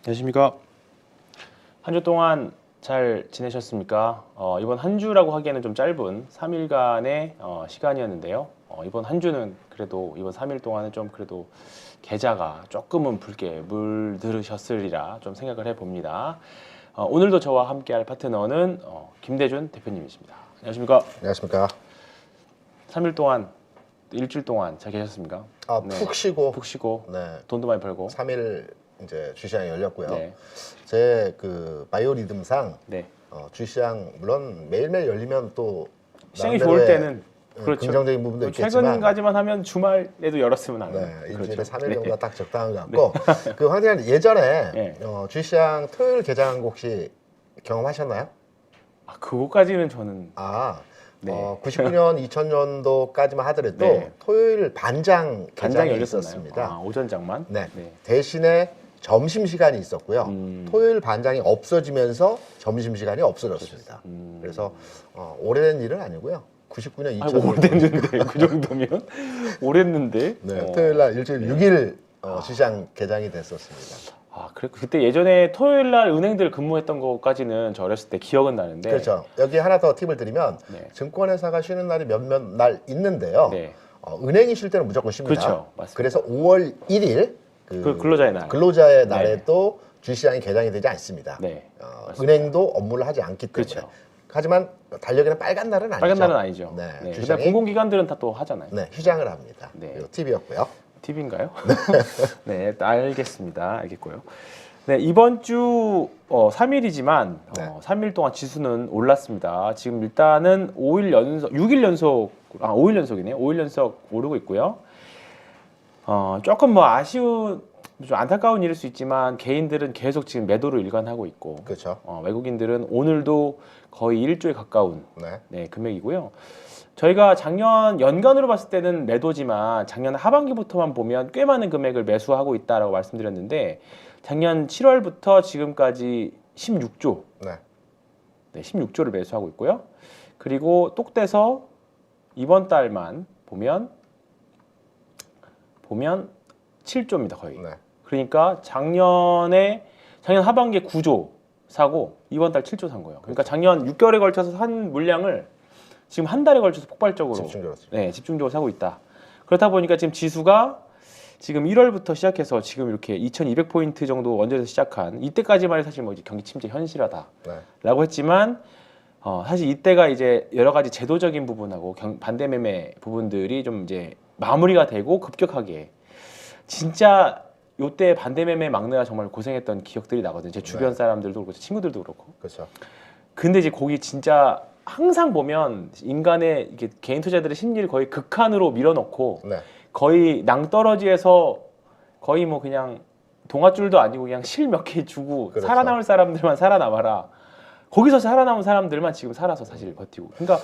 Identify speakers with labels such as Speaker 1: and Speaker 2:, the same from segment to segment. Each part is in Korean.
Speaker 1: 안녕하십니까. 한 주 동안 잘 지내셨습니까? 이번 한 주라고 하기에는 좀 짧은 3일간의 시간이었는데요. 이번 한 주는 그래도 이번 3일 동안은 좀 그래도 계좌가 조금은 붉게 물들으셨으리라 좀 생각을 해봅니다. 오늘도 저와 함께할 파트너는 김대준 대표님이십니다. 안녕하십니까?
Speaker 2: 안녕하십니까.
Speaker 1: 3일 동안, 일주일 동안 잘 계셨습니까? 네.
Speaker 2: 푹 쉬고,
Speaker 1: 푹 쉬고
Speaker 2: 네,
Speaker 1: 돈도 많이 벌고.
Speaker 2: 3일 이제 주시장이 열렸고요.
Speaker 1: 네.
Speaker 2: 제 그 바이오리듬상
Speaker 1: 네.
Speaker 2: 주시장 물론 매일매일 열리면 또
Speaker 1: 시장이
Speaker 2: 나름대로의,
Speaker 1: 좋을 때는 그렇죠.
Speaker 2: 긍정적인 부분도 있겠지만
Speaker 1: 최근까지만 하면 주말에도 열었으면 하는.
Speaker 2: 네, 일주일에
Speaker 1: 그렇죠.
Speaker 2: 3일 정도
Speaker 1: 네.
Speaker 2: 딱 적당한 것 같고 그 황대현 예전에
Speaker 1: 네.
Speaker 2: 주시장 토요일 개장한 거 혹시 경험하셨나요?
Speaker 1: 그거까지는 저는 네.
Speaker 2: 99년, 2000년도까지만 하더라도
Speaker 1: 네.
Speaker 2: 토요일 반장
Speaker 1: 간장이
Speaker 2: 개장이
Speaker 1: 열렸었나요?
Speaker 2: 있었습니다.
Speaker 1: 오전장만.
Speaker 2: 네.
Speaker 1: 네.
Speaker 2: 대신에 점심시간이 있었고요. 토요일 반장이 없어지면서 점심시간이 없어졌습니다. 그래서 오래된 일은 아니고요. 99년, 2000년.
Speaker 1: 오래됐는데 그 정도면 오랬는데.
Speaker 2: 네, 토요일 날 일주일 6일 주시장 개장이 됐었습니다.
Speaker 1: 그때 예전에 토요일 날 은행들 근무했던 것까지는 저 어렸을 때 기억은 나는데.
Speaker 2: 그렇죠. 여기 하나 더 팁을 드리면
Speaker 1: 네.
Speaker 2: 증권회사가 쉬는 날이 몇몇 날 있는데요.
Speaker 1: 네.
Speaker 2: 은행이 쉴 때는 무조건 쉽니다.
Speaker 1: 그렇죠. 맞습니다.
Speaker 2: 그래서 5월 1일
Speaker 1: 그 근로자의 날.
Speaker 2: 근로자의
Speaker 1: 네.
Speaker 2: 날에도 주시장이 개장이 되지 않습니다.
Speaker 1: 네.
Speaker 2: 은행도 업무를 하지 않기 때문에.
Speaker 1: 그렇죠.
Speaker 2: 하지만 달력에는 빨간 날은 아니죠.
Speaker 1: 빨간 날은 아니죠.
Speaker 2: 네.
Speaker 1: 네.
Speaker 2: 주시장이
Speaker 1: 근데 공공기관들은 다 또 하잖아요.
Speaker 2: 네, 휴장을 합니다.
Speaker 1: 네.
Speaker 2: 이거 팁이었고요.
Speaker 1: 팁인가요? 네, 알겠습니다. 알겠고요. 네, 이번 주 3일이지만
Speaker 2: 네.
Speaker 1: 3일 동안 지수는 올랐습니다. 지금 일단은 5일 연속, 6일 연속, 5일 연속이네요. 5일 연속 오르고 있고요. 조금 아쉬운, 좀 안타까운 일일 수 있지만 개인들은 계속 지금 매도를 일관하고 있고,
Speaker 2: 그렇죠.
Speaker 1: 외국인들은 오늘도 거의 1조에 가까운
Speaker 2: 네.
Speaker 1: 금액이고요. 저희가 작년 연간으로 봤을 때는 매도지만 작년 하반기부터만 보면 꽤 많은 금액을 매수하고 있다라고 말씀드렸는데 작년 7월부터 지금까지 16조,
Speaker 2: 네.
Speaker 1: 16조를 매수하고 있고요. 그리고 똑 떼서 이번 달만 보면 7조입니다, 거의.
Speaker 2: 네.
Speaker 1: 그러니까 작년 하반기에 9조 사고 이번 달 7조 산 거예요. 그러니까 작년 6개월에 걸쳐서 산 물량을 지금 한 달에 걸쳐서 폭발적으로 집중적으로 사고 있다. 그렇다 보니까 지금 지수가 지금 1월부터 시작해서 지금 이렇게 2200포인트 정도 원전에서 시작한 이때까지만 해도 사실 이제 경기 침체 현실화다라고 했지만 사실 이때가 이제 여러 가지 제도적인 부분하고 반대 매매 부분들이 좀 이제 마무리가 되고 급격하게 진짜 요때 반대 매매 막느라 정말 고생했던 기억들이 나거든요. 제 주변 사람들도 그렇고 친구들도 그렇고.
Speaker 2: 그렇죠.
Speaker 1: 근데 이제 거기 진짜 항상 보면 인간의 이게 개인 투자들의 심리를 거의 극한으로 밀어넣고
Speaker 2: 네.
Speaker 1: 거의 낭떠러지에서 거의 그냥 동아줄도 아니고 그냥 실 몇 개 주고
Speaker 2: 그렇죠.
Speaker 1: 살아남을 사람들만 살아남아라. 거기서 살아남은 사람들만 지금 살아서 사실 버티고. 그러니까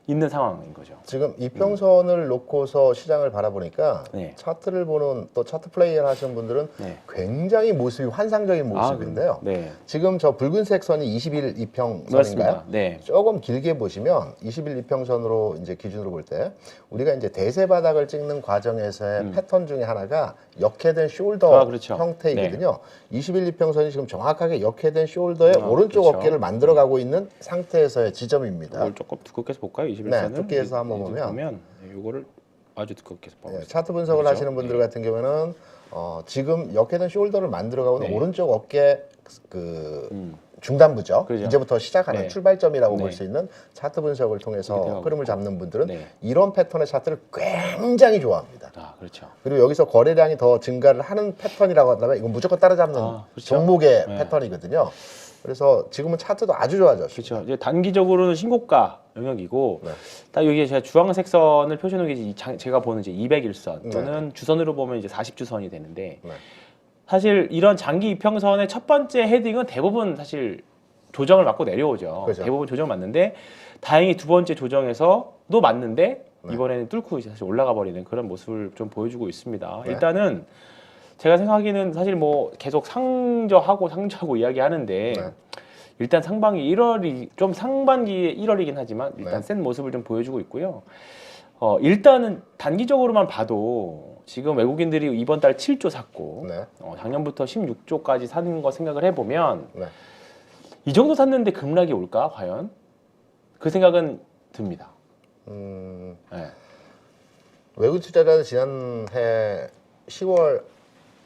Speaker 1: 있는 상황인 거죠.
Speaker 2: 지금 이평선을 놓고서 시장을 바라보니까
Speaker 1: 네.
Speaker 2: 차트를 보는 또 차트 플레이를 하시는 분들은
Speaker 1: 네.
Speaker 2: 굉장히 모습이 환상적인 모습인데요.
Speaker 1: 네.
Speaker 2: 지금 저 붉은색 선이 20일 이평선인가요?
Speaker 1: 맞습니다. 네.
Speaker 2: 조금 길게 보시면 20일 이평선으로 이제 기준으로 볼 때 우리가 이제 대세 바닥을 찍는 과정에서의 패턴 중에 하나가 역해된 숄더
Speaker 1: 그렇죠.
Speaker 2: 형태이거든요. 20일 이평선이 지금 정확하게 역해된 숄더의 오른쪽
Speaker 1: 그렇죠.
Speaker 2: 어깨를 만들어가고 있는 상태에서의 지점입니다.
Speaker 1: 이걸 조금 두껍게 해서 볼까요? 21선을?
Speaker 2: 네, 두께에서 한번 보면
Speaker 1: 이거를 아주 두껍게 해서 보면
Speaker 2: 차트 분석을
Speaker 1: 그렇죠?
Speaker 2: 하시는 분들 같은 경우에는 지금 역해된 숄더를 만들어가고 있는
Speaker 1: 네.
Speaker 2: 오른쪽 어깨 중단부죠.
Speaker 1: 그렇죠.
Speaker 2: 이제부터 시작하는
Speaker 1: 네.
Speaker 2: 출발점이라고
Speaker 1: 네.
Speaker 2: 볼 수 있는 차트 분석을 통해서 흐름을 잡는 분들은
Speaker 1: 네.
Speaker 2: 이런 패턴의 차트를 굉장히 좋아합니다.
Speaker 1: 그렇죠.
Speaker 2: 그리고 여기서 거래량이 더 증가를 하는 패턴이라고 한다면 이건 무조건 따라잡는
Speaker 1: 그렇죠.
Speaker 2: 종목의
Speaker 1: 네.
Speaker 2: 패턴이거든요. 그래서 지금은 차트도 아주 좋아졌습니다.
Speaker 1: 그렇죠. 이제 단기적으로는 신고가 영역이고
Speaker 2: 네.
Speaker 1: 딱 여기에 제가 주황색 선을 표시해 놓은 게 제가 보는 이제 200일선 또는 주선으로 보면 이제 40주선이 되는데
Speaker 2: 네.
Speaker 1: 사실 이런 장기 이평선의 첫 번째 헤딩은 대부분 사실 조정을 맞고 내려오죠.
Speaker 2: 그렇죠.
Speaker 1: 대부분 조정 맞는데 다행히 두 번째 조정에서도 맞는데 이번에는 뚫고 이제 사실 올라가 버리는 그런 모습을 좀 보여주고 있습니다.
Speaker 2: 네.
Speaker 1: 일단은 제가 생각하기에는 사실 계속 상저하고 이야기하는데
Speaker 2: 네.
Speaker 1: 일단 상반기 1월이 좀 상반기에 1월이긴 하지만 일단
Speaker 2: 네.
Speaker 1: 센 모습을 좀 보여주고 있고요. 일단은 단기적으로만 봐도 지금 외국인들이 이번 달 7조 샀고
Speaker 2: 네.
Speaker 1: 작년부터 16조까지 사는 거 생각을 해보면
Speaker 2: 네.
Speaker 1: 이 정도 샀는데 급락이 올까 과연? 그 생각은 듭니다. 네.
Speaker 2: 외국 투자자는 지난해 10월,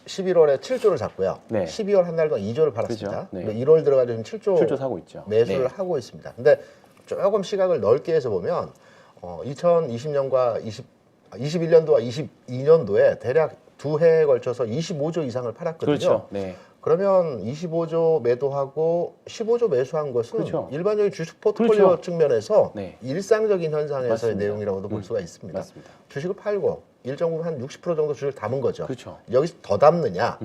Speaker 2: 11월에 7조를 샀고요.
Speaker 1: 네.
Speaker 2: 12월 한 달 동안 2조를 팔았습니다.
Speaker 1: 그죠? 네.
Speaker 2: 1월 들어가지고 7조
Speaker 1: 사고 있죠.
Speaker 2: 매수를
Speaker 1: 네.
Speaker 2: 하고 있습니다. 근데 조금 시각을 넓게 해서 보면 2020년과 21년도와 22년도에 대략 두 해에 걸쳐서 25조 이상을 팔았거든요.
Speaker 1: 그렇죠. 네.
Speaker 2: 그러면 25조 매도하고 15조 매수한 것은
Speaker 1: 그렇죠.
Speaker 2: 일반적인 주식 포트폴리오
Speaker 1: 그렇죠.
Speaker 2: 측면에서
Speaker 1: 네.
Speaker 2: 일상적인 현상에서의
Speaker 1: 맞습니다.
Speaker 2: 내용이라고도 볼 수가 있습니다.
Speaker 1: 맞습니다.
Speaker 2: 주식을 팔고 일정 부분 한 60% 정도 주식을 담은 거죠.
Speaker 1: 그렇죠.
Speaker 2: 여기서 더 담느냐,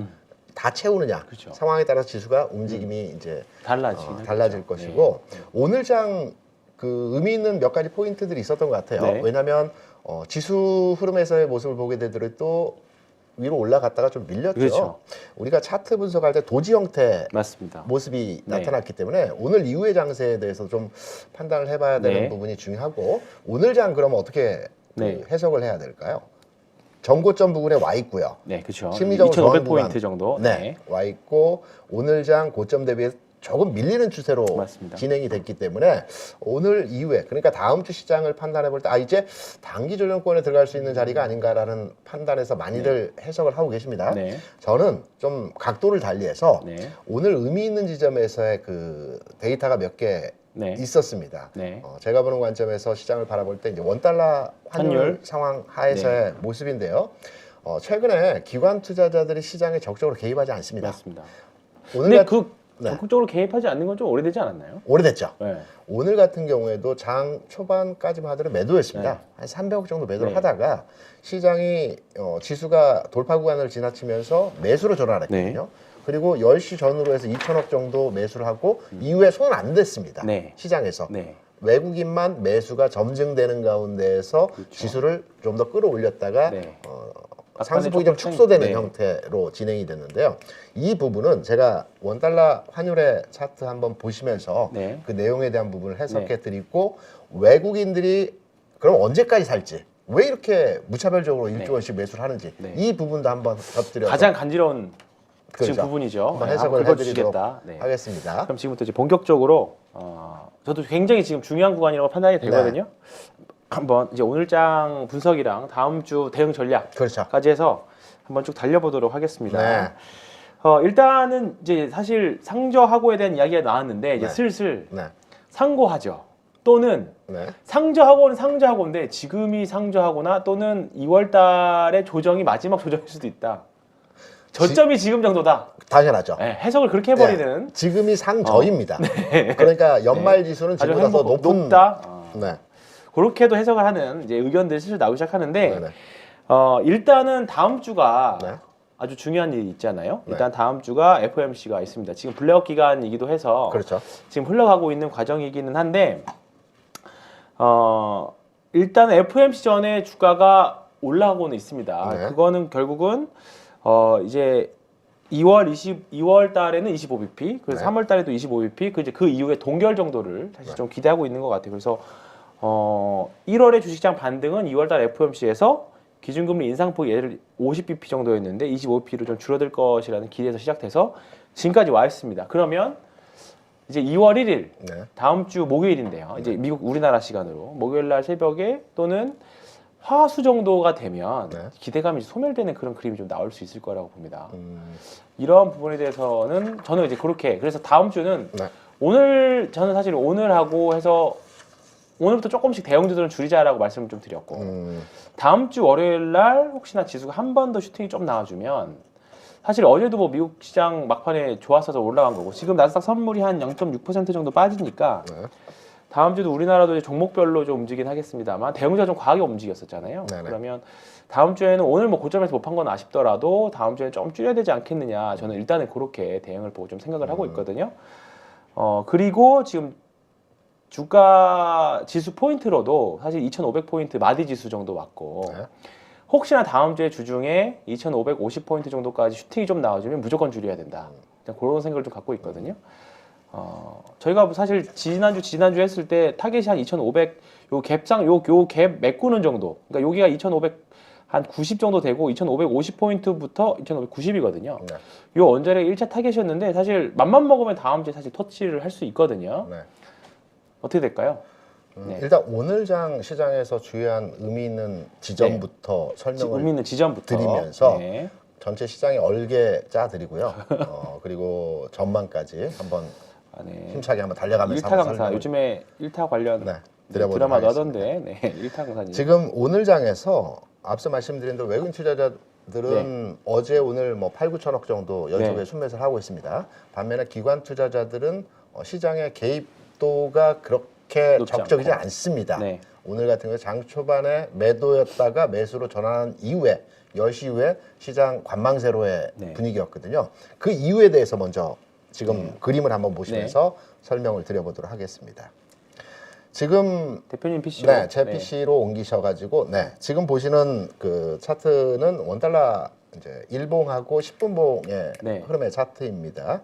Speaker 2: 다 채우느냐,
Speaker 1: 그렇죠.
Speaker 2: 상황에 따라 지수가 움직임이 이제 달라질 것이고
Speaker 1: 네.
Speaker 2: 오늘 장 그 의미 있는 몇 가지 포인트들이 있었던 것 같아요.
Speaker 1: 네.
Speaker 2: 왜냐하면 지수 흐름에서의 모습을 보게 되더라도 위로 올라갔다가 좀 밀렸죠.
Speaker 1: 그렇죠.
Speaker 2: 우리가 차트 분석할 때 도지 형태
Speaker 1: 맞습니다.
Speaker 2: 모습이
Speaker 1: 네.
Speaker 2: 나타났기 때문에 오늘 이후의 장세에 대해서 좀 판단을 해봐야 되는
Speaker 1: 네.
Speaker 2: 부분이 중요하고 오늘 장 그러면 어떻게
Speaker 1: 네.
Speaker 2: 해석을 해야 될까요? 전고점 부분에 와 있고요.
Speaker 1: 네, 그렇죠.
Speaker 2: 심리적으로 저항
Speaker 1: 2,500포인트 정도.
Speaker 2: 네, 와 있고 오늘 장 고점 대비해서 조금 밀리는 추세로
Speaker 1: 맞습니다.
Speaker 2: 진행이 됐기 때문에 오늘 이후에 그러니까 다음 주 시장을 판단해 볼 때 이제 단기 조정권에 들어갈 수 있는 자리가 아닌가라는 판단에서 많이들 해석을 하고 계십니다.
Speaker 1: 네.
Speaker 2: 저는 좀 각도를 달리해서
Speaker 1: 네.
Speaker 2: 오늘 의미 있는 지점에서의 그 데이터가 몇 개
Speaker 1: 네.
Speaker 2: 있었습니다.
Speaker 1: 네.
Speaker 2: 제가 보는 관점에서 시장을 바라볼 때 이제 원달러 환율
Speaker 1: 환율.
Speaker 2: 상황 하에서의 모습인데요. 최근에 기관 투자자들이 시장에 적극적으로 개입하지 않습니다.
Speaker 1: 맞습니다.
Speaker 2: 오늘
Speaker 1: 근데
Speaker 2: 같- 네.
Speaker 1: 적극적으로 개입하지 않는 건 좀 오래되지 않았나요?
Speaker 2: 오래됐죠.
Speaker 1: 네.
Speaker 2: 오늘 같은 경우에도 장 초반까지만 하더라도 매도했습니다.
Speaker 1: 네.
Speaker 2: 한 300억 정도 매도를
Speaker 1: 네.
Speaker 2: 하다가 시장이 지수가 돌파 구간을 지나치면서 매수로 전환했거든요. 그리고 10시 전후로 해서 2천억 정도 매수를 하고 이후에 손은 안 댔습니다.
Speaker 1: 네.
Speaker 2: 시장에서.
Speaker 1: 네.
Speaker 2: 외국인만 매수가 점증되는 가운데에서
Speaker 1: 그렇죠.
Speaker 2: 지수를 좀 더 끌어올렸다가
Speaker 1: 네.
Speaker 2: 상승폭이 좀
Speaker 1: 조금
Speaker 2: 축소되는
Speaker 1: 네.
Speaker 2: 형태로 진행이 됐는데요. 이 부분은 제가 원달러 환율의 차트 한번 보시면서
Speaker 1: 네.
Speaker 2: 그 내용에 대한 부분을 해석해 드리고 외국인들이 그럼 언제까지 살지 왜 이렇게 무차별적으로 1조 원씩 매수를 하는지
Speaker 1: 네.
Speaker 2: 이 부분도 한번 곁들여서
Speaker 1: 가장 간지러운
Speaker 2: 그렇죠.
Speaker 1: 지금 부분이죠.
Speaker 2: 한번
Speaker 1: 네,
Speaker 2: 해석을
Speaker 1: 한번
Speaker 2: 해드리도록
Speaker 1: 긁어주시겠다. 네.
Speaker 2: 하겠습니다.
Speaker 1: 그럼 지금부터 이제 본격적으로 저도 굉장히 지금 중요한 구간이라고 판단이 되거든요. 한번 이제 오늘장 분석이랑 다음 주 대응 전략까지
Speaker 2: 그렇죠.
Speaker 1: 해서 한번 쭉 달려보도록 하겠습니다.
Speaker 2: 네.
Speaker 1: 일단은 이제 사실 상저하고에 대한 이야기가 나왔는데 이제
Speaker 2: 네.
Speaker 1: 슬슬
Speaker 2: 네.
Speaker 1: 상고하죠. 또는
Speaker 2: 네.
Speaker 1: 상저하고는 상저하고인데 지금이 상저하거나 또는 2월 달에 조정이 마지막 조정일 수도 있다. 저점이 지금 정도다.
Speaker 2: 당연하죠.
Speaker 1: 네, 해석을 그렇게 해버리는
Speaker 2: 네. 지금이 상저입니다. 그러니까 연말 지수는
Speaker 1: 아주
Speaker 2: 지금보다 더
Speaker 1: 높다.
Speaker 2: 네.
Speaker 1: 그렇게도 해석을 하는 이제 의견들이 슬슬 나오기 시작하는데
Speaker 2: 네네.
Speaker 1: 일단은 다음 주가
Speaker 2: 네.
Speaker 1: 아주 중요한 일이 있잖아요.
Speaker 2: 네.
Speaker 1: 일단 다음 주가 FOMC가 있습니다. 지금 블랙아웃 기간이기도 해서
Speaker 2: 그렇죠.
Speaker 1: 지금 흘러가고 있는 과정이기는 한데 일단 FOMC 전에 주가가 올라가고는 있습니다.
Speaker 2: 네.
Speaker 1: 그거는 결국은 이제 2월 달에는 25bp, 그래서
Speaker 2: 네.
Speaker 1: 3월 달에도 25bp, 그 이후에 동결 정도를 사실 좀 기대하고 있는 것 같아요. 그래서 1월에 주식시장 반등은 2월 달 FOMC에서 기준금리 인상폭이 예를 50bp 정도였는데 25bp로 좀 줄어들 것이라는 기대에서 시작돼서 지금까지 와 있습니다. 그러면 이제 2월 1일
Speaker 2: 네.
Speaker 1: 다음 주 목요일인데요. 이제 미국 우리나라 시간으로 목요일 날 새벽에 또는 화수 정도가 되면
Speaker 2: 네.
Speaker 1: 기대감이 소멸되는 그런 그림이 좀 나올 수 있을 거라고 봅니다. 이런 부분에 대해서는 저는 이제 그렇게 그래서 다음 주는
Speaker 2: 네.
Speaker 1: 오늘 저는 사실 오늘하고 해서 오늘부터 조금씩 대형 주들은 줄이자라고 말씀을 좀 드렸고 다음 주 월요일 날 혹시나 지수가 한 번 더 슈팅이 좀 나와주면 사실 어제도 뭐 미국 시장 막판에 좋았어서 올라간 거고 지금 나스닥 선물이 한 0.6% 정도 빠지니까
Speaker 2: 네.
Speaker 1: 다음 주도 우리나라도 이제 종목별로 좀 움직이긴 하겠습니다만 대형주가 좀 과하게 움직였었잖아요.
Speaker 2: 네네.
Speaker 1: 그러면 다음 주에는 오늘 뭐 고점에서 못 판 건 아쉽더라도 다음 주에 좀 줄여야 되지 않겠느냐. 저는 일단은 그렇게 대응을 보고 좀 생각을 하고 있거든요. 그리고 지금 주가 지수 포인트로도 사실 2,500포인트 마디 지수 정도 왔고
Speaker 2: 네.
Speaker 1: 혹시나 다음 주에 주중에 2,550포인트 정도까지 슈팅이 좀 나와주면 무조건 줄여야 된다. 그런 생각을 좀 갖고 있거든요. 저희가 사실 지난주 했을 때 타겟이 한 2,500, 요 갭상 요 갭 메꾸는 정도. 그러니까 여기가 2,500 한 90 정도 되고 2,550포인트부터 2,590이거든요.
Speaker 2: 네.
Speaker 1: 요 언저리가 1차 타겟이었는데 사실 맘만 먹으면 다음 주에 사실 터치를 할 수 있거든요.
Speaker 2: 네.
Speaker 1: 어떻게 될까요? 네.
Speaker 2: 일단 오늘장 시장에서 주요한 의미 있는 지점부터 설명을
Speaker 1: 의미 있는 지점부터
Speaker 2: 드리면서
Speaker 1: 네.
Speaker 2: 전체 시장의 얼개 짜드리고요. 그리고 전망까지 한번
Speaker 1: 네.
Speaker 2: 힘차게 한번 달려가면서
Speaker 1: 일타 강사
Speaker 2: 설명을
Speaker 1: 요즘에 일타 관련
Speaker 2: 네,
Speaker 1: 드라마도
Speaker 2: 하겠습니다.
Speaker 1: 하던데 네, 일타 강사님.
Speaker 2: 지금 오늘장에서 앞서 말씀드린 대로 외국인 투자자들은 어제 오늘 뭐 8, 9천억 정도 연속에 순매수를 하고 있습니다. 반면에 기관 투자자들은 시장의 개입도가 그렇게 적극적이지 않습니다.
Speaker 1: 네.
Speaker 2: 오늘 같은 경우에 장 초반에 매도였다가 매수로 전환한 이후에 10시 이후에 시장 관망세로의 분위기였거든요. 그 이유에 대해서 먼저 지금 그림을 한번 보시면서 설명을 드려보도록 하겠습니다. 지금
Speaker 1: 대표님 PC로
Speaker 2: 네, 제 PC로 옮기셔가지고 지금 보시는 그 차트는 원달러 이제 일봉하고 10분봉의 흐름의 차트입니다.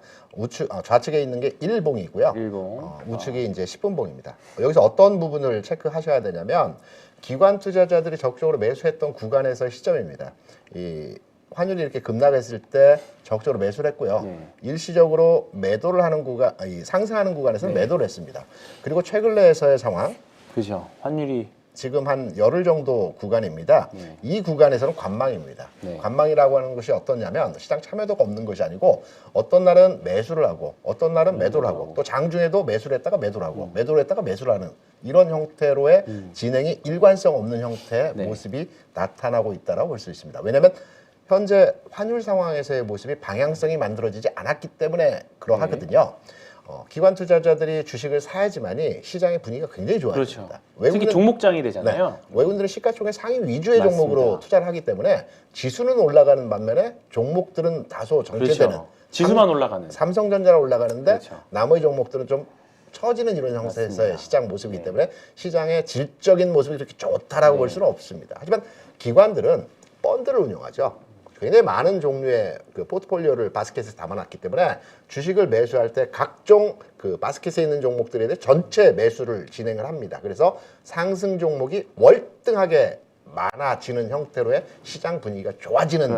Speaker 2: 좌측에 있는 게 일봉이고요. 우측이 이제 10분봉입니다. 여기서 어떤 부분을 체크하셔야 되냐면 기관 투자자들이 적극적으로 매수했던 구간에서의 시점입니다. 이 환율이 이렇게 급락했을 때 적극적으로 매수를 했고요. 일시적으로 매도를 하는 구간, 상승하는 구간에서는 매도를 했습니다. 그리고 최근에서의 상황,
Speaker 1: 그렇죠. 환율이
Speaker 2: 지금 한 열흘 정도 구간입니다. 이 구간에서는 관망입니다. 관망이라고 하는 것이 어떠냐면 시장 참여도가 없는 것이 아니고 어떤 날은 매수를 하고 어떤 날은 매도를 하고 또 장중에도 매수를 했다가 매도를 하고 매도를 했다가 매수를 하는 이런 형태로의 진행이 일관성 없는 형태의 모습이 나타나고 있다고 볼 수 있습니다. 왜냐하면 현재 환율 상황에서의 모습이 방향성이 만들어지지 않았기 때문에 그러하거든요. 기관 투자자들이 주식을 사야지만이 시장의 분위기가 굉장히 좋아집니다.
Speaker 1: 그렇죠. 특히 종목장이 되잖아요.
Speaker 2: 외국인들은 시가총액 상위 위주의 종목으로 투자를 하기 때문에 지수는 올라가는 반면에 종목들은 다소 정체되는.
Speaker 1: 지수만 올라가는.
Speaker 2: 삼성전자는 올라가는데 나머지 종목들은 좀 처지는 이런 형태에서의 시장 모습이기 때문에 시장의 질적인 모습이 그렇게 좋다라고 볼 수는 없습니다. 하지만 기관들은 펀드를 운용하죠. 굉장히 많은 종류의 그 포트폴리오를 바스켓에 담아놨기 때문에 주식을 매수할 때 각종 그 바스켓에 있는 종목들에 대해 전체 매수를 진행을 합니다. 그래서 상승 종목이 월등하게 많아지는 형태로의 시장 분위기가 좋아지는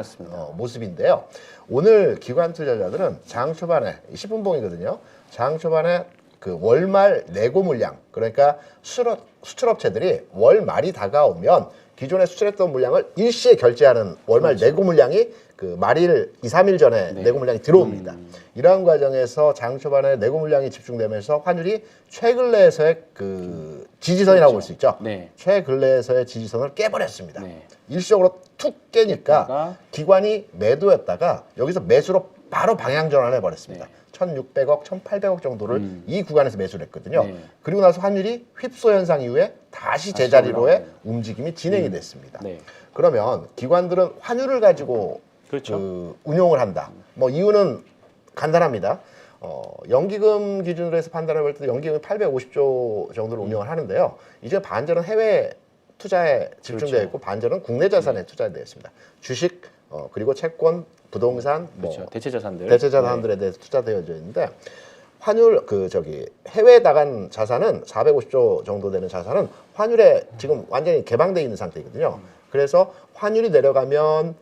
Speaker 2: 모습인데요. 오늘 기관 투자자들은 장 초반에 10분봉이거든요. 장 초반에 그 월말 내고 물량, 그러니까 수출업체들이 월말이 다가오면 기존에 수출했던 물량을 일시에 결제하는 월말 내고 물량이 그 말일 2, 3일 전에 내고 물량이 들어옵니다. 이러한 과정에서 장 초반에 내고 물량이 집중되면서 환율이 최근래에서의 그 지지선이라고 볼 수 있죠. 최근래에서의 지지선을 깨버렸습니다. 일시적으로 툭 깨니까 기관이 매도였다가 여기서 매수로 바로 방향 전환을 해버렸습니다. 1,600억, 1,800억 정도를 이 구간에서 매수를 했거든요. 그리고 나서 환율이 휩소 현상 이후에 다시 제자리로의 움직임이 진행이 됐습니다. 그러면 기관들은 환율을 가지고 운용을 한다. 뭐 이유는 간단합니다. 연기금 기준으로 해서 판단을 볼 때 연기금이 850조 정도를 운용을 하는데요. 이제 반절은 해외 투자에 집중되어 있고 반절은 국내 자산에 투자되어 있습니다. 주식, 그리고 채권, 부동산,
Speaker 1: 대체
Speaker 2: 자산들에 대해서 투자되어져 있는데 환율 해외에 나간 자산은 450조 정도 되는 자산은 환율에 지금 완전히 개방되어 있는 상태거든요. 그래서 환율이 내려가면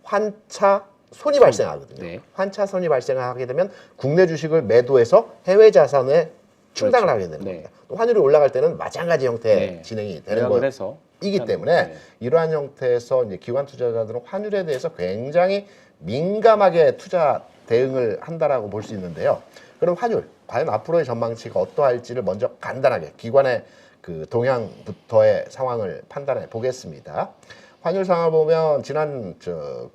Speaker 2: 환차 손이 발생하거든요. 환차 손이 발생하게 되면 국내 주식을 매도해서 해외 자산에 충당을 하게 되는 겁니다. 또 환율이 올라갈 때는 마찬가지 형태의 진행이 되는 거이기 때문에 이러한 형태에서 이제 기관 투자자들은 환율에 대해서 굉장히 민감하게 투자 대응을 한다라고 볼 수 있는데요. 그럼 환율 과연 앞으로의 전망치가 어떠할지를 먼저 간단하게 기관의 그 동향부터의 상황을 판단해 보겠습니다. 환율 상황을 보면 지난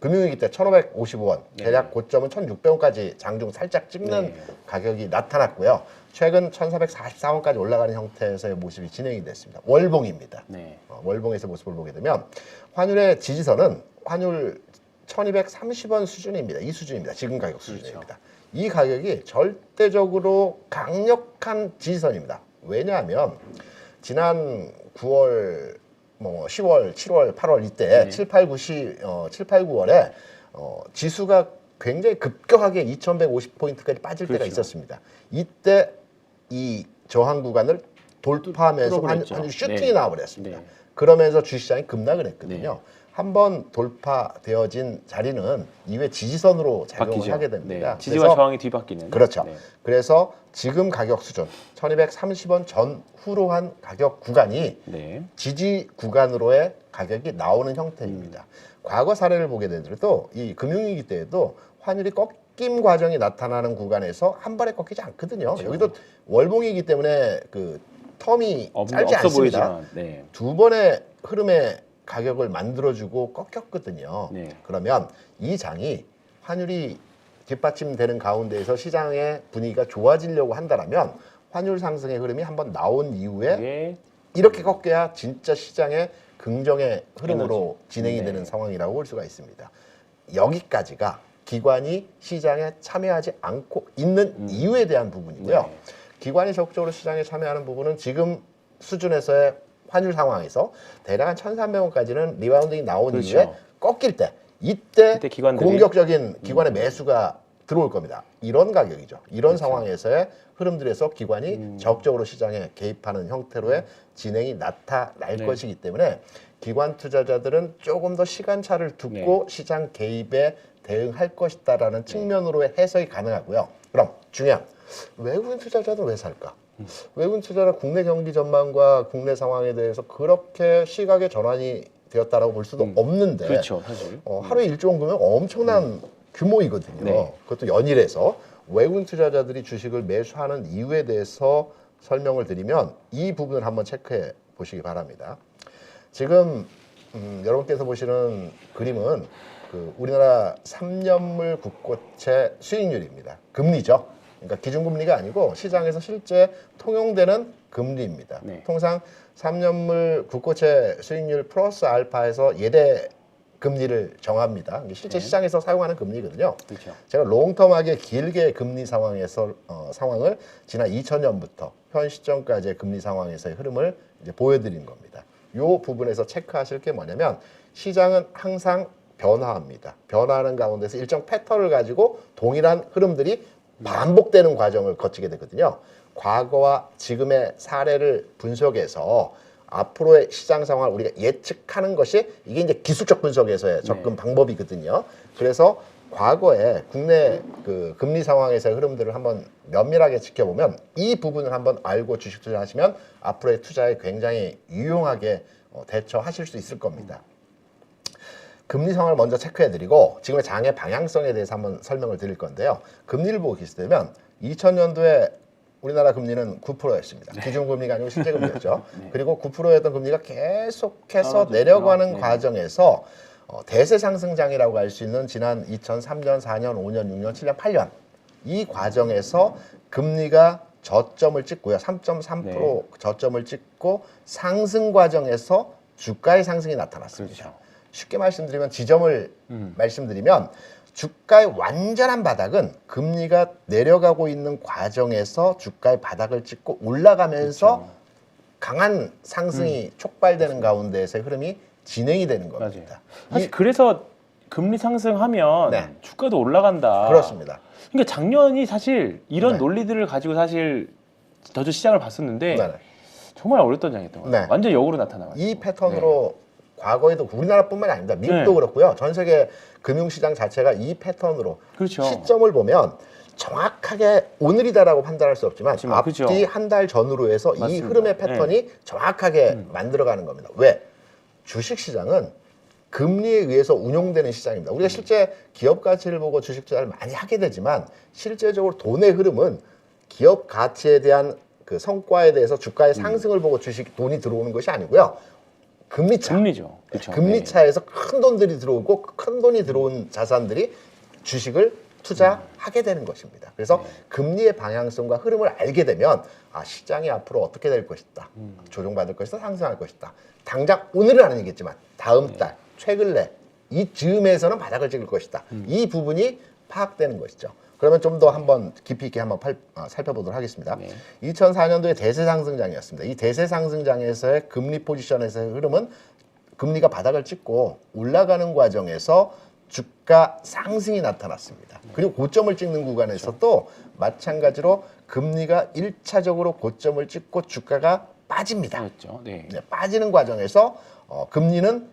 Speaker 2: 금융위기 때 1,555원, 대략 고점은 1,600원까지 장중 살짝 찍는 가격이 나타났고요. 최근 1,444원까지 올라가는 형태에서의 모습이 진행이 됐습니다. 월봉입니다. 월봉에서 모습을 보게 되면 환율의 지지선은 환율 1,230원 수준입니다. 이 수준입니다. 지금 가격 수준입니다. 이 가격이 절대적으로 강력한 지지선입니다. 왜냐하면 지난 9월, 10월, 7월, 8월 이때 7, 8, 9월에 지수가 굉장히 급격하게 2,150포인트까지 빠질 때가
Speaker 1: 그렇죠.
Speaker 2: 있었습니다. 이때 이 저항 구간을 돌파하면서 환율 슈팅이
Speaker 1: 네.
Speaker 2: 나와버렸습니다.
Speaker 1: 네.
Speaker 2: 그러면서 주시장이 급락을 했거든요.
Speaker 1: 네.
Speaker 2: 한번 돌파되어진 자리는 이후에 지지선으로 작용을
Speaker 1: 바뀌죠.
Speaker 2: 하게 됩니다.
Speaker 1: 네. 지지와 저항이 뒤바뀌는.
Speaker 2: 그렇죠.
Speaker 1: 네.
Speaker 2: 그래서 지금 가격 수준 1230원 전후로 한 가격 구간이
Speaker 1: 네.
Speaker 2: 지지 구간으로의 가격이 나오는 형태입니다. 과거 사례를 보게 되더라도 이 금융위기 때에도 환율이 꺾임 과정이 나타나는 구간에서 한 발에 꺾이지 않거든요.
Speaker 1: 그렇죠.
Speaker 2: 여기도 월봉이기 때문에 그 텀이 짧지
Speaker 1: 없어
Speaker 2: 않습니다.
Speaker 1: 보이지만, 네.
Speaker 2: 두 번의 흐름의 가격을 만들어주고 꺾였거든요.
Speaker 1: 네.
Speaker 2: 그러면 이 장이 환율이 뒷받침되는 가운데에서 시장의 분위기가 좋아지려고 한다면 환율 상승의 흐름이 한번 나온 이후에
Speaker 1: 이게
Speaker 2: 이렇게 꺾여야 진짜 시장의 긍정의 흐름으로
Speaker 1: 에너지.
Speaker 2: 진행이
Speaker 1: 네.
Speaker 2: 되는 상황이라고 볼 수가 있습니다. 여기까지가 기관이 시장에 참여하지 않고 있는 이유에 대한 부분이고요.
Speaker 1: 네.
Speaker 2: 기관이 적극적으로 시장에 참여하는 부분은 지금 수준에서의 환율 상황에서 대략 한 1,300원까지는 리바운딩이 나온
Speaker 1: 그렇죠.
Speaker 2: 이후에 꺾일 때 이때
Speaker 1: 기관들이
Speaker 2: 공격적인 기관의 매수가 들어올 겁니다. 이런 가격이죠. 이런
Speaker 1: 그렇죠.
Speaker 2: 상황에서의 흐름들에서 기관이 적극적으로 시장에 개입하는 형태로의 진행이 나타날
Speaker 1: 네.
Speaker 2: 것이기 때문에 기관 투자자들은 조금 더 시간차를 두고 시장 개입에 대응할 것이다라는 측면으로의 해석이 가능하고요. 그럼 중요한 외국인 투자자들은 왜 살까? 외국인 투자자 국내 경기 전망과 국내 상황에 대해서 그렇게 시각의 전환이 되었다라고 볼 수도 없는데
Speaker 1: 그렇죠, 사실.
Speaker 2: 하루에 1조 원 금액 엄청난 규모이거든요.
Speaker 1: 네.
Speaker 2: 그것도 연일해서 외국인 투자자들이 주식을 매수하는 이유에 대해서 설명을 드리면 이 부분을 한번 체크해 보시기 바랍니다. 지금 여러분께서 보시는 그림은 그 우리나라 3년물 국고채 수익률입니다. 금리죠. 그러니까 기준금리가 아니고 시장에서 실제 통용되는 금리입니다.
Speaker 1: 네.
Speaker 2: 통상 3년물 국고채 수익률 플러스 알파에서 예대 금리를 정합니다. 이게 실제 시장에서 사용하는 금리거든요.
Speaker 1: 그렇죠.
Speaker 2: 제가 롱텀하게 길게 금리 상황에서 상황을 지난 2000년부터 현 시점까지의 금리 상황에서의 흐름을 이제 보여드린 겁니다. 이 부분에서 체크하실 게 뭐냐면 시장은 항상 변화합니다. 변화하는 가운데서 일정 패턴을 가지고 동일한 흐름들이 반복되는 과정을 거치게 되거든요. 과거와 지금의 사례를 분석해서 앞으로의 시장 상황을 우리가 예측하는 것이 이게 이제 기술적 분석에서의 접근 방법이거든요. 그래서 과거에 국내 그 금리 상황에서의 흐름들을 한번 면밀하게 지켜보면 이 부분을 한번 알고 주식 투자하시면 앞으로의 투자에 굉장히 유용하게 대처하실 수 있을 겁니다. 금리 상황을 먼저 체크해드리고 지금의 장의 방향성에 대해서 한번 설명을 드릴 건데요. 금리를 보고 계시다면 2000년도에 우리나라 금리는 9%였습니다. 기준금리가 아니고 실제금리였죠. 그리고 9%였던 금리가 계속해서 내려가는 과정에서 대세 상승장이라고 할 수 있는 지난 2003년, 4년, 5년, 6년, 7년, 8년 이 과정에서 금리가 저점을 찍고요. 3.3% 저점을 찍고 상승 과정에서 주가의 상승이 나타났습니다.
Speaker 1: 그렇죠.
Speaker 2: 쉽게 말씀드리면 지점을 말씀드리면 주가의 완전한 바닥은 금리가 내려가고 있는 과정에서 주가의 바닥을 찍고 올라가면서
Speaker 1: 그렇죠.
Speaker 2: 강한 상승이 촉발되는 가운데에서의 흐름이 진행이 되는 겁니다.
Speaker 1: 사실 그래서 금리 상승하면
Speaker 2: 네.
Speaker 1: 주가도 올라간다.
Speaker 2: 그렇습니다.
Speaker 1: 그러니까 작년이 사실 이런
Speaker 2: 네.
Speaker 1: 논리들을 가지고 사실 저도 시장을 봤었는데
Speaker 2: 네.
Speaker 1: 정말 어렸던 장이었던 거예요.
Speaker 2: 네.
Speaker 1: 완전 역으로 나타나가지고.
Speaker 2: 이 패턴으로 과거에도 우리나라뿐만이 아닙니다. 미국도 그렇고요. 전 세계 금융시장 자체가 이 패턴으로
Speaker 1: 그렇죠.
Speaker 2: 시점을 보면 정확하게 오늘이다라고 판단할 수 없지만 앞뒤
Speaker 1: 그렇죠.
Speaker 2: 한 달 전으로 해서 이
Speaker 1: 맞습니다.
Speaker 2: 흐름의 패턴이 정확하게 만들어가는 겁니다. 왜? 주식시장은 금리에 의해서 운용되는 시장입니다. 우리가 실제 기업 가치를 보고 주식 투자를 많이 하게 되지만 실제적으로 돈의 흐름은 기업 가치에 대한 그 성과에 대해서 주가의 상승을 보고 주식 돈이 들어오는 것이 아니고요. 금리차.
Speaker 1: 금리죠. 그렇죠.
Speaker 2: 금리차에서 큰 돈들이 들어오고 큰 돈이 들어온 자산들이 주식을 투자하게 되는 것입니다. 그래서 금리의 방향성과 흐름을 알게 되면 아 시장이 앞으로 어떻게 될 것이다. 조정받을 것이다. 상승할 것이다. 당장 오늘은 아니겠지만 다음 달, 최근래 이 즈음에서는 바닥을 찍을 것이다. 이 부분이 파악되는 것이죠. 그러면 좀 더 한번 깊이 있게 한번 살펴보도록 하겠습니다. 2004년도에 대세 상승장이었습니다. 이 대세 상승장에서의 금리 포지션에서의 흐름은 금리가 바닥을 찍고 올라가는 과정에서 주가 상승이 나타났습니다. 그리고 고점을 찍는 구간에서 또 마찬가지로 금리가 1차적으로 고점을 찍고 주가가 빠집니다.
Speaker 1: 그렇죠. 네.
Speaker 2: 네, 빠지는 과정에서 금리는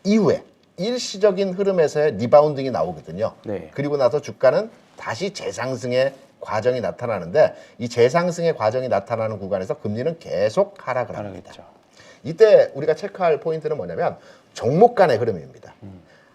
Speaker 2: 이후에 일시적인 흐름에서의 리바운딩이 나오거든요.
Speaker 1: 네.
Speaker 2: 그리고 나서 주가는 다시 재상승의 과정이 나타나는데 이 재상승의 과정이 나타나는 구간에서 금리는 계속 하락을 합니다.
Speaker 1: 하락했죠.
Speaker 2: 이때 우리가 체크할 포인트는 뭐냐면 종목 간의 흐름입니다.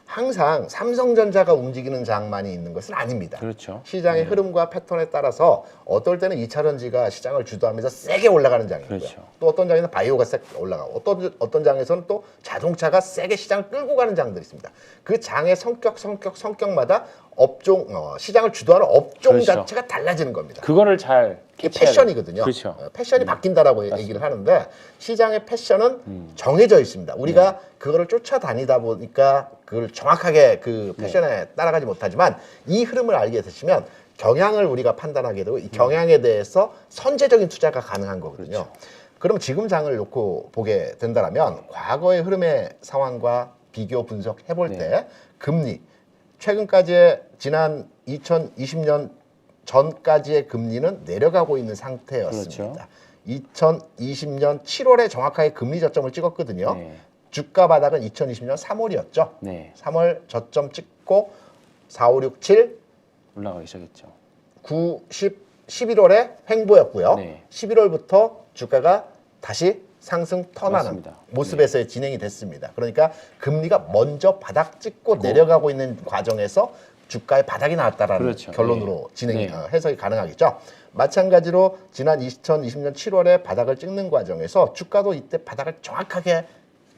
Speaker 2: 항상 삼성전자가 움직이는 장만이 있는 것은 아닙니다.
Speaker 1: 그렇죠.
Speaker 2: 시장의 흐름과 패턴에 따라서 어떨 때는 2차전지가 시장을 주도하면서 세게 올라가는 장이고요.
Speaker 1: 그렇죠.
Speaker 2: 또 어떤 장에서는 바이오가 세게 올라가고 어떤 장에서는 또 자동차가 세게 시장을 끌고 가는 장들이 있습니다. 그 장의 성격마다 업종 시장을 주도하는 업종
Speaker 1: 그렇죠.
Speaker 2: 자체가 달라지는 겁니다.
Speaker 1: 그거를 잘
Speaker 2: 이게 패션이거든요.
Speaker 1: 그렇죠.
Speaker 2: 패션이 바뀐다라고 얘기를 하는데 시장의 패션은 정해져 있습니다. 우리가 그거를 쫓아다니다 보니까 그걸 정확하게 그 패션에 따라가지 못하지만 이 흐름을 알게 되시면 경향을 우리가 판단하게 되고 이 경향에 대해서 선제적인 투자가 가능한 거거든요.
Speaker 1: 그렇죠.
Speaker 2: 그럼 지금 장을 놓고 보게 된다면 과거의 흐름의 상황과 비교 분석해 볼 때 금리 최근까지의 지난 2020년 전까지의 금리는 내려가고 있는 상태였습니다.
Speaker 1: 그렇죠.
Speaker 2: 2020년 7월에 정확하게 금리 저점을 찍었거든요.
Speaker 1: 네.
Speaker 2: 주가 바닥은 2020년 3월이었죠.
Speaker 1: 네.
Speaker 2: 3월 저점 찍고 4, 5, 6, 7,
Speaker 1: 올라가기 시작했죠.
Speaker 2: 9, 10, 11월에 횡보였고요.
Speaker 1: 네.
Speaker 2: 11월부터 주가가 다시 상승 턴하는
Speaker 1: 맞습니다.
Speaker 2: 모습에서의 진행이 됐습니다. 그러니까 금리가 먼저 바닥 찍고 내려가고 있는 과정에서 주가의 바닥이 나왔다라는
Speaker 1: 그렇죠.
Speaker 2: 결론으로 진행이
Speaker 1: 네.
Speaker 2: 해석이 가능하겠죠. 마찬가지로 지난 2020년 7월에 바닥을 찍는 과정에서 주가도 이때 바닥을 정확하게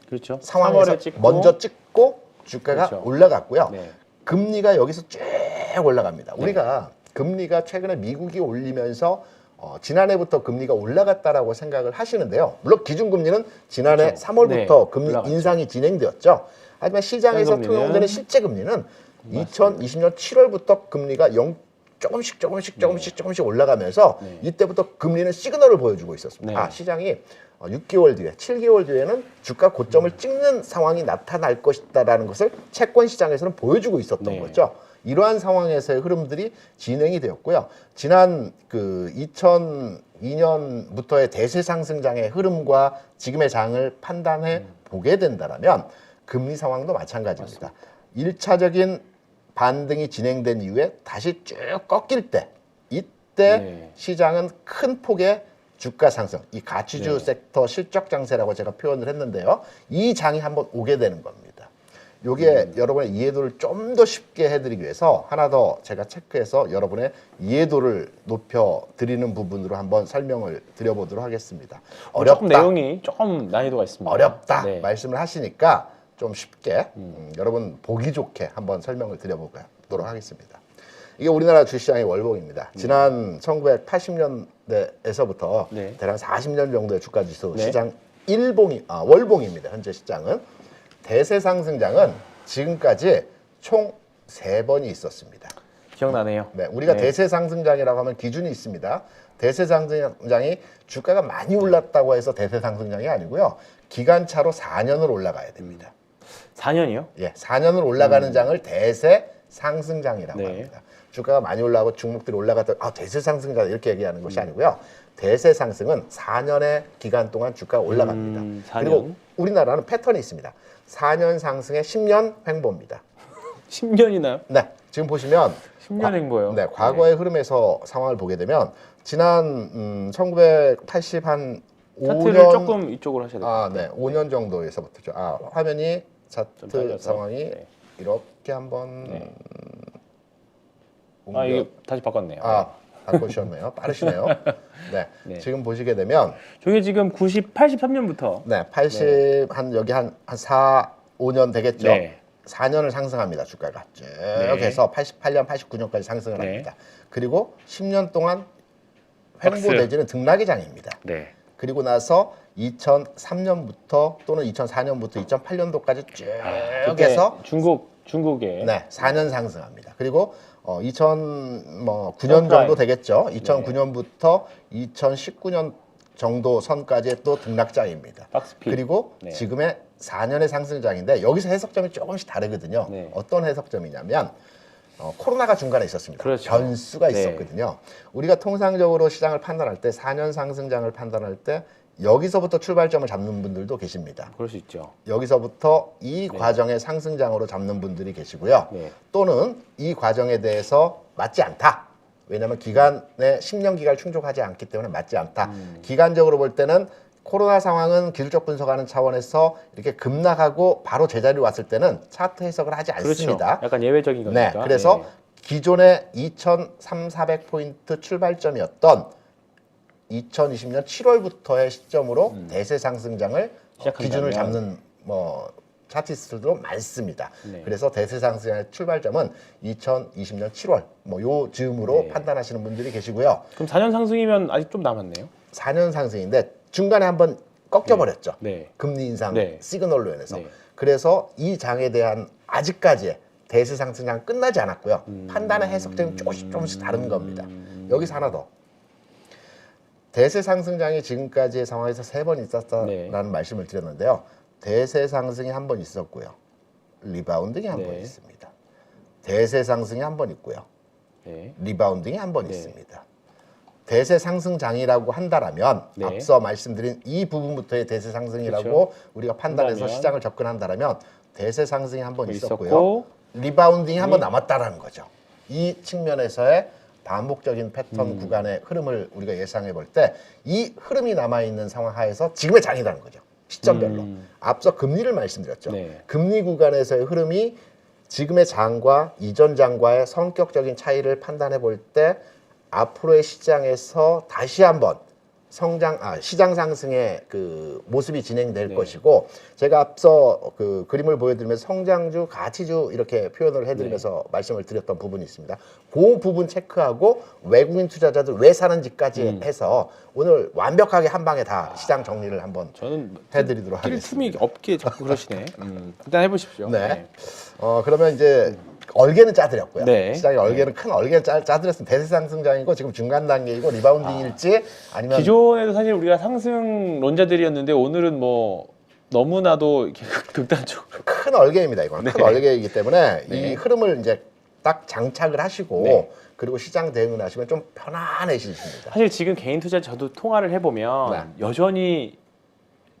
Speaker 1: 그렇죠.
Speaker 2: 상황에서
Speaker 1: 3월에 찍고
Speaker 2: 먼저 찍고 주가가
Speaker 1: 그렇죠.
Speaker 2: 올라갔고요.
Speaker 1: 네.
Speaker 2: 금리가 여기서 쭉 올라갑니다. 우리가 금리가 최근에 미국이 올리면서 지난해부터 금리가 올라갔다라고 생각을 하시는데요. 물론 기준금리는 지난해
Speaker 1: 그렇죠.
Speaker 2: 3월부터
Speaker 1: 네,
Speaker 2: 금리
Speaker 1: 올라갔죠.
Speaker 2: 인상이 진행되었죠. 하지만 시장에서
Speaker 1: 시장금리는-
Speaker 2: 통용되는 실제 금리는 2020년 7월부터 금리가 조금씩 올라가면서 이때부터 금리는 시그널을 보여주고 있었습니다.
Speaker 1: 네.
Speaker 2: 아, 시장이 6개월 뒤에, 7개월 뒤에는 주가 고점을 찍는 상황이 나타날 것이다라는 것을 채권 시장에서는 보여주고 있었던
Speaker 1: 네.
Speaker 2: 거죠. 이러한 상황에서의 흐름들이 진행이 되었고요. 지난 그 2002년부터의 대세 상승장의 흐름과 지금의 장을 판단해 보게 된다면 금리 상황도 마찬가지입니다. 일차적인 반등이 진행된 이후에 다시 쭉 꺾일 때 이때
Speaker 1: 네.
Speaker 2: 시장은 큰 폭의 주가 상승, 이 가치주
Speaker 1: 네.
Speaker 2: 섹터 실적 장세라고 제가 표현을 했는데요. 이 장이 한번 오게 되는 겁니다. 요게 여러분의 이해도를 좀 더 쉽게 해드리기 위해서 하나 더 제가 체크해서 여러분의 이해도를 높여 드리는 부분으로 한번 설명을 드려보도록 하겠습니다.
Speaker 1: 조금 내용이 조금 난이도가 있습니다.
Speaker 2: 어렵다
Speaker 1: 네.
Speaker 2: 말씀을 하시니까 좀 쉽게 여러분 보기 좋게 한번 설명을 드려보도록 하겠습니다. 이게 우리나라 주시장의 월봉입니다. 지난 1980년대에서부터
Speaker 1: 네.
Speaker 2: 대략 40년 정도의 주가지수
Speaker 1: 네.
Speaker 2: 시장 월봉입니다. 현재 시장은 대세 상승장은 지금까지 총 3번이 있었습니다.
Speaker 1: 기억나네요.
Speaker 2: 네, 우리가
Speaker 1: 네.
Speaker 2: 대세 상승장이라고 하면 기준이 있습니다. 대세 상승장이 주가가 많이 올랐다고 해서 대세 상승장이 아니고요. 기간차로 4년을 올라가야 됩니다.
Speaker 1: 4년이요?
Speaker 2: 예, 4년을 올라가는 장을 대세 상승장이라고
Speaker 1: 네.
Speaker 2: 합니다. 주가가 많이 올라가고 종목들이 올라갔다 대세 상승장 이렇게 얘기하는 것이 아니고요. 대세 상승은 4년의 기간 동안 주가가 올라갑니다.
Speaker 1: 4년.
Speaker 2: 그리고 우리나라는 패턴이 있습니다. 4년 상승에 10년 횡보입니다.
Speaker 1: 10년이나요?
Speaker 2: 네, 지금 보시면
Speaker 1: 10년 횡보요.
Speaker 2: 네, 과거의 흐름에서 상황을 보게 되면 지난 1980 한
Speaker 1: 차트를
Speaker 2: 5년
Speaker 1: 조금 이쪽으로 하셔야 돼요.
Speaker 2: 네, 5년 정도에서부터죠. 화면이
Speaker 1: 좀
Speaker 2: 차트
Speaker 1: 잘려서.
Speaker 2: 상황이
Speaker 1: 네.
Speaker 2: 이렇게 한번
Speaker 1: 네.
Speaker 2: 옮겨
Speaker 1: 이게 다시 바꿨네요.
Speaker 2: 바꾸셨네요. 빠르시네요. 네,
Speaker 1: 네.
Speaker 2: 지금 보시게 되면
Speaker 1: 저게 지금 83년부터
Speaker 2: 네, 80 한 여기 한 4, 5년 되겠죠.
Speaker 1: 네.
Speaker 2: 4년을 상승합니다. 주가가 쭉
Speaker 1: 네.
Speaker 2: 해서 88년, 89년까지 상승을
Speaker 1: 네.
Speaker 2: 합니다. 그리고 10년 동안 횡보
Speaker 1: 박스.
Speaker 2: 내지는 등락의 장입니다.
Speaker 1: 네.
Speaker 2: 그리고 나서 2003년부터 또는 2004년부터 2008년도까지 쭉
Speaker 1: 그때
Speaker 2: 해서
Speaker 1: 중국에
Speaker 2: 네, 4년 상승합니다. 그리고 2009년
Speaker 1: 서프라임.
Speaker 2: 정도 되겠죠. 2009년부터 2019년 정도 선까지의 또 등락장입니다.
Speaker 1: 박스피.
Speaker 2: 그리고
Speaker 1: 네.
Speaker 2: 지금의 4년의 상승장인데 여기서 해석점이 조금씩 다르거든요.
Speaker 1: 네.
Speaker 2: 어떤 해석점이냐면 코로나가 중간에 있었습니다.
Speaker 1: 그렇죠.
Speaker 2: 변수가
Speaker 1: 네.
Speaker 2: 있었거든요. 우리가 통상적으로 시장을 판단할 때 4년 상승장을 판단할 때 여기서부터 출발점을 잡는 분들도 계십니다.
Speaker 1: 그럴 수 있죠.
Speaker 2: 여기서부터 이 과정의 상승장으로 잡는 분들이 계시고요.
Speaker 1: 네.
Speaker 2: 또는 이 과정에 대해서 맞지 않다. 왜냐하면 기간의 10년 기간을 충족하지 않기 때문에 맞지 않다. 기간적으로 볼 때는 코로나 상황은 기술적 분석하는 차원에서 이렇게 급락하고 바로 제자리로 왔을 때는 차트 해석을 하지 않습니다.
Speaker 1: 그렇죠. 약간 예외적인 거니까.
Speaker 2: 네, 그래서 기존의 2,300포인트 출발점이었던 2020년 7월부터의 시점으로 대세 상승장을 기준을 잡는 차티스트들도 많습니다.
Speaker 1: 네.
Speaker 2: 그래서 대세 상승장의 출발점은 2020년 7월 요 즈음으로
Speaker 1: 네.
Speaker 2: 판단하시는 분들이 계시고요.
Speaker 1: 그럼 4년 상승이면 아직 좀 남았네요.
Speaker 2: 4년 상승인데 중간에 한번 꺾여버렸죠.
Speaker 1: 네.
Speaker 2: 금리 인상
Speaker 1: 네.
Speaker 2: 시그널로 인해서.
Speaker 1: 네.
Speaker 2: 그래서 이 장에 대한 아직까지의 대세 상승장 끝나지 않았고요. 판단의 해석점이 조금씩 다른 겁니다. 여기서 하나 더. 대세 상승장이 지금까지의 상황에서 3번 있었다라는
Speaker 1: 네.
Speaker 2: 말씀을 드렸는데요. 대세 상승이 한 번 있었고요. 리바운딩이 한 번
Speaker 1: 네.
Speaker 2: 있습니다. 대세 상승이 한 번 있고요.
Speaker 1: 네.
Speaker 2: 리바운딩이 한 번
Speaker 1: 네.
Speaker 2: 있습니다. 대세 상승장이라고 한다라면
Speaker 1: 네.
Speaker 2: 앞서 말씀드린 이 부분부터의 대세 상승이라고
Speaker 1: 그렇죠.
Speaker 2: 우리가 판단해서
Speaker 1: 한다면.
Speaker 2: 시장을 접근한다면 대세 상승이 한 번 있었고요.
Speaker 1: 있었고,
Speaker 2: 리바운딩이 한 번 남았다라는 거죠. 이 측면에서의 반복적인 패턴 구간의 흐름을 우리가 예상해 볼 때 이 흐름이 남아있는 상황 하에서 지금의 장이라는 거죠. 시점별로. 앞서 금리를 말씀드렸죠.
Speaker 1: 네.
Speaker 2: 금리 구간에서의 흐름이 지금의 장과 이전 장과의 성격적인 차이를 판단해 볼 때 앞으로의 시장에서 다시 한번 시장 상승의 그 모습이 진행될
Speaker 1: 네.
Speaker 2: 것이고, 제가 앞서 그 그림을 보여드리면서 성장주, 가치주 이렇게 표현을 해드리면서 말씀을 드렸던 부분이 있습니다. 그 부분 체크하고 외국인 투자자들 왜 사는지까지 해서 오늘 완벽하게 한 방에 다 시장 정리를 한번
Speaker 1: 저는
Speaker 2: 해드리도록
Speaker 1: 낄
Speaker 2: 하겠습니다.
Speaker 1: 틈이 없게 자꾸 그러시네. 일단 해보십시오.
Speaker 2: 네. 그러면 이제 얼개는 짜드렸고요.
Speaker 1: 네.
Speaker 2: 시장의 얼개는 큰 얼개는 짜드렸으면 대세 상승장이고 지금 중간 단계이고 리바운딩일지 아니면
Speaker 1: 기존에도 사실 우리가 상승론자들이었는데 오늘은 뭐 너무나도 이렇게 극단적으로.
Speaker 2: 큰 얼개입니다. 이건
Speaker 1: 네.
Speaker 2: 큰 얼개이기 때문에
Speaker 1: 네.
Speaker 2: 이 흐름을 이제 딱 장착을 하시고
Speaker 1: 네.
Speaker 2: 그리고 시장 대응을 하시면 좀 편안해지십니다.
Speaker 1: 사실 지금 개인 투자 저도 통화를 해보면
Speaker 2: 네.
Speaker 1: 여전히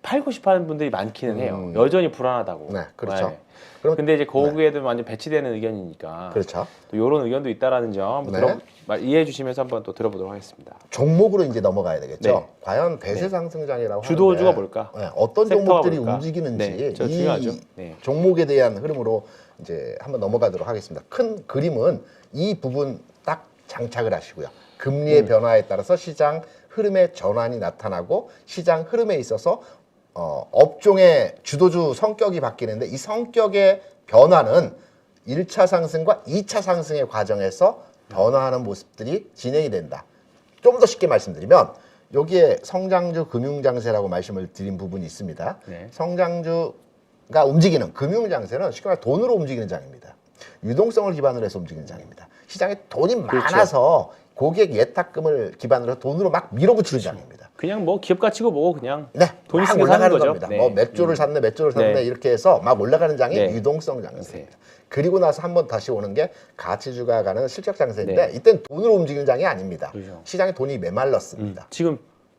Speaker 1: 팔고 싶어하는 분들이 많기는 해요. 여전히 불안하다고.
Speaker 2: 네, 그렇죠.
Speaker 1: 네.
Speaker 2: 그럼
Speaker 1: 근데 이제 거기에도 완전 배치되는 의견이니까
Speaker 2: 그렇죠.
Speaker 1: 또 이런 의견도 있다라는 점
Speaker 2: 네.
Speaker 1: 이해해 주시면서 한번 또 들어보도록 하겠습니다.
Speaker 2: 종목으로 이제 넘어가야 되겠죠.
Speaker 1: 네.
Speaker 2: 과연 대세
Speaker 1: 네.
Speaker 2: 상승장이라고
Speaker 1: 주도주가
Speaker 2: 하는데
Speaker 1: 뭘까?
Speaker 2: 네, 어떤
Speaker 1: 섹터가
Speaker 2: 종목들이
Speaker 1: 뭘까?
Speaker 2: 움직이는지
Speaker 1: 네, 저
Speaker 2: 이
Speaker 1: 중요하죠. 네.
Speaker 2: 종목에 대한 흐름으로 이제 한번 넘어가도록 하겠습니다. 큰 그림은 이 부분 딱 장착을 하시고요. 금리의 변화에 따라서 시장 흐름의 전환이 나타나고 시장 흐름에 있어서 업종의 주도주 성격이 바뀌는데 이 성격의 변화는 1차 상승과 2차 상승의 과정에서 변화하는 모습들이 진행이 된다. 좀 더 쉽게 말씀드리면 여기에 성장주 금융장세라고 말씀을 드린 부분이 있습니다.
Speaker 1: 네.
Speaker 2: 성장주가 움직이는 금융장세는 쉽게 말해 돈으로 움직이는 장입니다. 유동성을 기반으로 해서 움직이는 장입니다. 시장에 돈이
Speaker 1: 그렇죠.
Speaker 2: 많아서 고객 예탁금을 기반으로 해서 돈으로 막 밀어붙이는 장입니다.
Speaker 1: 그냥 뭐 기업 가치고 뭐고 그냥
Speaker 2: 네,
Speaker 1: 돈
Speaker 2: 막
Speaker 1: 있으면 사는
Speaker 2: 올라가는
Speaker 1: 거죠.
Speaker 2: 겁니다.
Speaker 1: 네.
Speaker 2: 뭐 몇 조를 샀네, 몇 조를 샀네
Speaker 1: 네.
Speaker 2: 이렇게 해서 막 올라가는 장이
Speaker 1: 네.
Speaker 2: 유동성 장세입니다. 그리고 나서 한번 다시 오는 게 가치주가 가는 실적 장세인데
Speaker 1: 네.
Speaker 2: 이때는 돈으로 움직이는 장이 아닙니다.
Speaker 1: 그렇죠.
Speaker 2: 시장에 돈이 메말랐습니다.
Speaker 1: 지금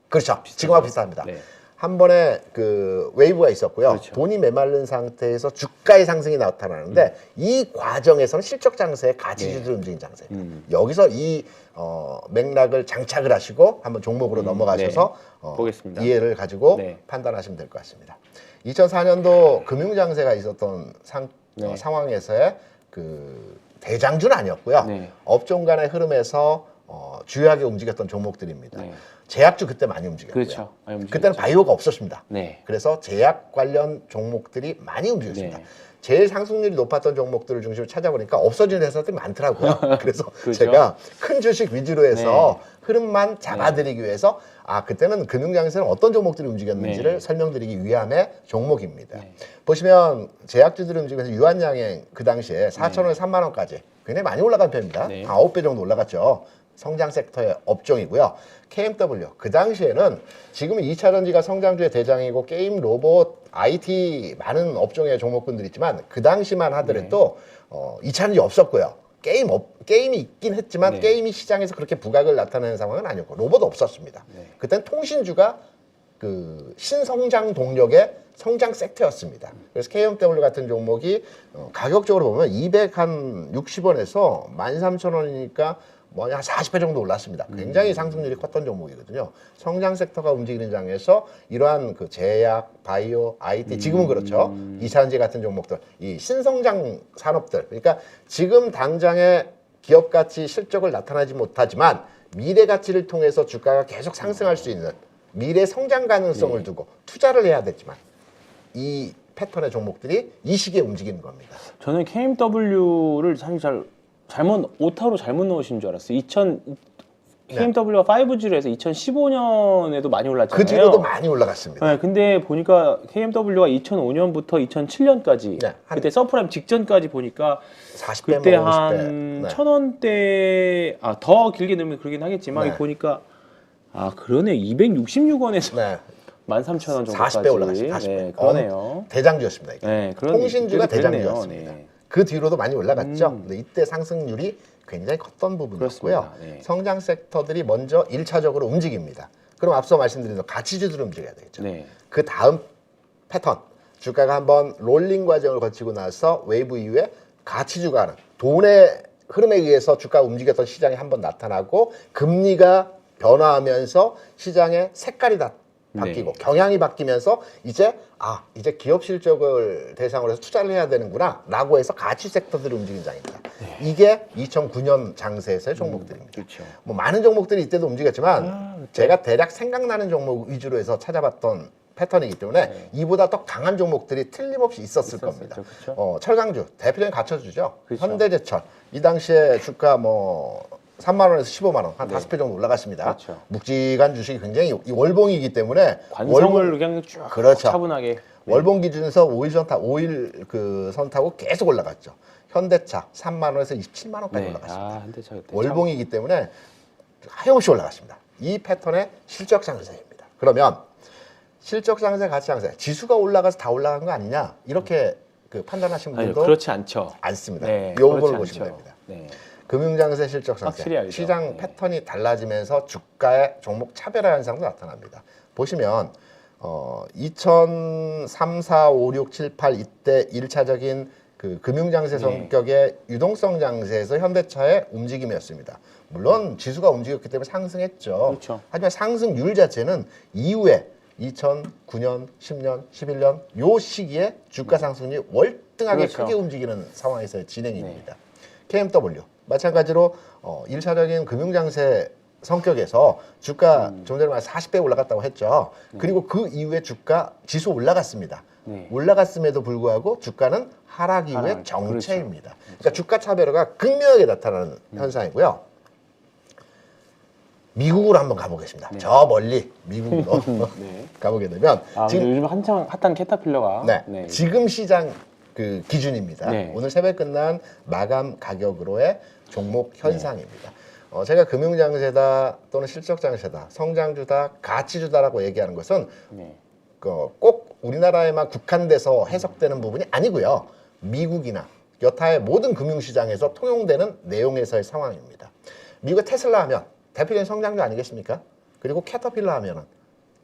Speaker 2: 그렇죠. 지금과 비슷합니다.
Speaker 1: 네.
Speaker 2: 한 번에 그 웨이브가 있었고요.
Speaker 1: 그렇죠.
Speaker 2: 돈이 메마른 상태에서 주가의 상승이 나타나는데 이 과정에서는 실적 장세의 가치주들 움직이는 장세입니다. 여기서 이 맥락을 장착을 하시고 한번 종목으로 넘어가셔서
Speaker 1: 보겠습니다.
Speaker 2: 이해를 가지고
Speaker 1: 네.
Speaker 2: 판단하시면 될 것 같습니다. 2004년도 금융 장세가 있었던
Speaker 1: 네.
Speaker 2: 상황에서의 그 대장주는 아니었고요.
Speaker 1: 네.
Speaker 2: 업종 간의 흐름에서 주요하게 움직였던 종목들입니다.
Speaker 1: 네.
Speaker 2: 제약주 그때 많이 움직였고요.
Speaker 1: 그렇죠. 많이 움직였죠.
Speaker 2: 그때는 바이오가 없었습니다.
Speaker 1: 네.
Speaker 2: 그래서 제약 관련 종목들이 많이 움직였습니다.
Speaker 1: 네.
Speaker 2: 제일 상승률이 높았던 종목들을 중심으로 찾아보니까 없어지는 회사들이 많더라고요. 그래서
Speaker 1: 그렇죠.
Speaker 2: 제가 큰 주식 위주로 해서
Speaker 1: 네.
Speaker 2: 흐름만 잡아드리기 위해서 그때는 금융장세는 어떤 종목들이 움직였는지를
Speaker 1: 네.
Speaker 2: 설명드리기 위함의 종목입니다.
Speaker 1: 네.
Speaker 2: 보시면 제약주들이 움직이면서 유한양행 그 당시에 4,000원에서 3만 원까지 굉장히 많이 올라간 편입니다.
Speaker 1: 네.
Speaker 2: 한 9배 정도 올라갔죠. 성장 섹터의 업종이고요. KMW 그 당시에는 지금은 2차 전지가 성장주의 대장이고 게임, 로봇, IT 많은 업종의 종목군들이 있지만 그 당시만 하더라도 2차 전지 없었고요. 게임이 있긴 했지만 게임이 시장에서 그렇게 부각을 나타내는 상황은 아니었고 로봇도 없었습니다. 그땐 통신주가 그 신성장 동력의 성장 섹터였습니다. 그래서 KMW 같은 종목이 가격적으로 보면 260원에서 13,000원이니까 뭐냐 40배 정도 올랐습니다. 굉장히 상승률이 컸던 종목이거든요. 성장 섹터가 움직이는 장에서 이러한 그 제약, 바이오, IT 지금은 그렇죠. 이차전지 같은 종목들, 이 신성장 산업들. 그러니까 지금 당장의 기업 가치 실적을 나타나지 못하지만 미래 가치를 통해서 주가가 계속 상승할 수 있는 미래 성장 가능성을 두고 투자를 해야 되지만 이 패턴의 종목들이 이 시기에 움직이는 겁니다.
Speaker 1: 저는 KMW를 사실 오타로 잘못 넣으신 줄 알았어요. KMW가 5G로 해서 2015년에도 많이 올랐잖아요.
Speaker 2: 그 뒤로도 많이 올라갔습니다.
Speaker 1: 네, 근데 보니까 KMW가 2005년부터 2007년까지 그때 서프라임 직전까지 보니까
Speaker 2: 40배,
Speaker 1: 그때
Speaker 2: 뭐 50배.
Speaker 1: 한 1,000원대 더 길게 넣으면 그러긴 하겠지만 보니까 그러네 266원에서 13,000원 정도까지
Speaker 2: 40배 올라갔습니다. 40배.
Speaker 1: 네, 그러네요.
Speaker 2: 대장주였습니다. 이게.
Speaker 1: 네,
Speaker 2: 통신주가 대장주였습니다.
Speaker 1: 네.
Speaker 2: 그 뒤로도 많이 올라갔죠. 근데 이때 상승률이 굉장히 컸던 부분이었고요.
Speaker 1: 네.
Speaker 2: 성장 섹터들이 먼저 1차적으로 움직입니다. 그럼 앞서 말씀드린 대로 가치주들을 움직여야 되겠죠.
Speaker 1: 네.
Speaker 2: 그 다음 패턴, 주가가 한번 롤링 과정을 거치고 나서 웨이브 이후에 가치주가는 돈의 흐름에 의해서 주가가 움직였던 시장이 한번 나타나고 금리가 변화하면서 시장의 색깔이 다 바뀌고 경향이 바뀌면서 이제 기업 실적을 대상으로 해서 투자를 해야 되는구나 라고 해서 가치 섹터들이 움직인 장입니다. 이게 2009년 장세에서의 종목들입니다.
Speaker 1: 그렇죠.
Speaker 2: 뭐 많은 종목들이 이때도 움직였지만 제가 대략 생각나는 종목 위주로 해서 찾아봤던 패턴이기 때문에 이보다 더 강한 종목들이 틀림없이 있었을 겁니다.
Speaker 1: 그렇죠.
Speaker 2: 철강주 대표적인 갖춰주죠.
Speaker 1: 그렇죠.
Speaker 2: 현대제철 이 당시에 주가 뭐 3만 원에서 15만 원, 한 5배 정도 올라갔습니다.
Speaker 1: 그렇죠.
Speaker 2: 묵직한 주식이 굉장히 이 월봉이기 때문에
Speaker 1: 관성을 그냥 쭉 차분하게
Speaker 2: 월봉 기준에서 5일 그 선 타고 계속 올라갔죠. 현대차 3만 원에서 27만 원까지 올라갔습니다.
Speaker 1: 현대차 그때
Speaker 2: 월봉이기 때문에 하염없이 올라갔습니다. 이 패턴의 실적 장세입니다. 그러면 실적 장세, 가치 장세, 지수가 올라가서 다 올라간 거 아니냐 이렇게 그 판단하시는 분들도
Speaker 1: 그렇지 않죠.
Speaker 2: 않습니다.
Speaker 1: 네,
Speaker 2: 요걸 보시면 됩니다.
Speaker 1: 네.
Speaker 2: 금융장세 실적 상세, 시장 패턴이 달라지면서 주가의 종목 차별화 현상도 나타납니다. 보시면 2003, 4, 5, 6, 7, 8 이때 1차적인 그 금융장세 성격의 유동성 장세에서 현대차의 움직임이었습니다. 물론 지수가 움직였기 때문에 상승했죠.
Speaker 1: 그렇죠.
Speaker 2: 하지만 상승률 자체는 이후에 2009년, 10년, 11년 요 시기에 주가 상승률이 월등하게 크게 움직이는 상황에서의 진행입니다. KMW 마찬가지로 1차적인 금융장세 성격에서 주가 좀 전에 말 40배 올라갔다고 했죠. 그리고 그 이후에 주가 지수 올라갔습니다. 올라갔음에도 불구하고 주가는 하락 이후에 정체입니다. 그러니까 주가 차별화가 극명하게 나타나는 현상이고요. 미국으로 한번 가보겠습니다. 저 멀리 미국으로 가보게 되면
Speaker 1: 지금 요즘 한창 핫한 캐터필러가
Speaker 2: 지금 시장 그 기준입니다. 오늘 새벽 끝난 마감 가격으로의 종목 현상입니다. 제가 금융장세다 또는 실적장세다, 성장주다, 가치주다라고 얘기하는 것은 꼭 우리나라에만 국한돼서 해석되는 부분이 아니고요. 미국이나 여타의 모든 금융시장에서 통용되는 내용에서의 상황입니다. 미국의 테슬라 하면 대표적인 성장주 아니겠습니까? 그리고 캐터필러 하면은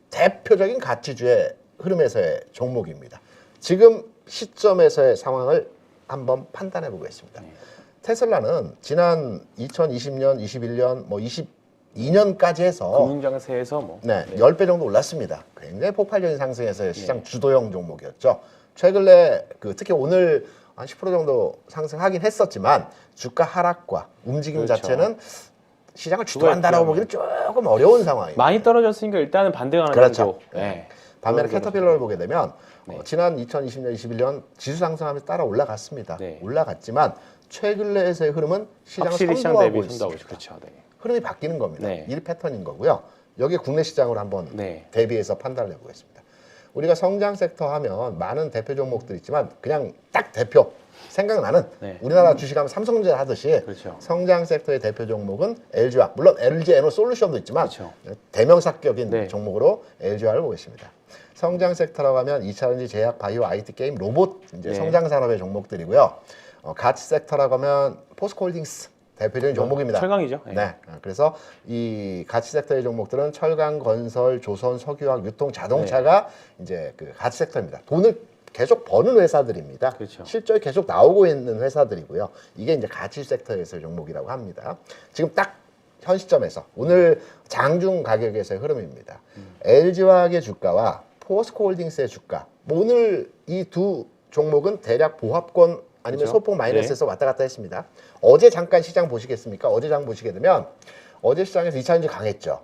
Speaker 2: 대표적인 가치주의 흐름에서의 종목입니다. 지금 시점에서의 상황을 한번 판단해 보겠습니다. 테슬라는 지난 2020년, 21년, 뭐 22년까지 해서
Speaker 1: 금융장세에서
Speaker 2: 10배 정도 올랐습니다. 굉장히 폭발적인 상승에서의 시장 주도형 종목이었죠. 최근에 특히 오늘 한 10% 정도 상승하긴 했었지만 주가 하락과 움직임 자체는 시장을 주도한다라고 보기는 조금 어려운 상황입니다.
Speaker 1: 많이 떨어졌으니까 일단은 반등하는
Speaker 2: 정도. 반면에 캐터필러를 보게 되면 지난 2020년, 21년 지수 상승하면서 따라 올라갔습니다. 올라갔지만 최근에서의 흐름은 시장을 선도하고 있습니다.
Speaker 1: 그렇죠.
Speaker 2: 흐름이 바뀌는 겁니다. 이 패턴인 거고요. 여기 국내 시장으로 한번 대비해서 판단을 해보겠습니다. 우리가 성장 섹터 하면 많은 대표 종목들이 있지만 그냥 딱 대표 생각나는
Speaker 1: 네.
Speaker 2: 우리나라 주식하면 삼성전자 하듯이
Speaker 1: 그렇죠.
Speaker 2: 성장 섹터의 대표 종목은 LG화학, 물론 LG 에너솔루션도 있지만
Speaker 1: 그렇죠.
Speaker 2: 대명사격인
Speaker 1: 네.
Speaker 2: 종목으로 LG화학을 보겠습니다. 성장 섹터라고 하면 2차전지, 제약, 바이오, IT, 게임, 로봇 이제
Speaker 1: 네.
Speaker 2: 성장 산업의 종목들이고요. 가치 섹터라고 하면 포스코홀딩스 대표적인 종목입니다.
Speaker 1: 철강이죠.
Speaker 2: 네. 그래서 이 가치 섹터의 종목들은 철강, 건설, 조선, 석유화학, 유통, 자동차가 이제 그 가치 섹터입니다. 돈을 계속 버는 회사들입니다.
Speaker 1: 그렇죠.
Speaker 2: 실적이 계속 나오고 있는 회사들이고요. 이게 이제 가치 섹터에서의 종목이라고 합니다. 지금 딱 현 시점에서 오늘 장중 가격에서의 흐름입니다. LG화학의 주가와 포스코홀딩스의 주가. 뭐 오늘 이 두 종목은 대략 보합권 아니면
Speaker 1: 그렇죠?
Speaker 2: 소폭 마이너스에서 왔다 갔다 했습니다. 어제 잠깐 시장 보시겠습니까? 어제 장 보시게 되면 어제 시장에서 2차전지 강했죠.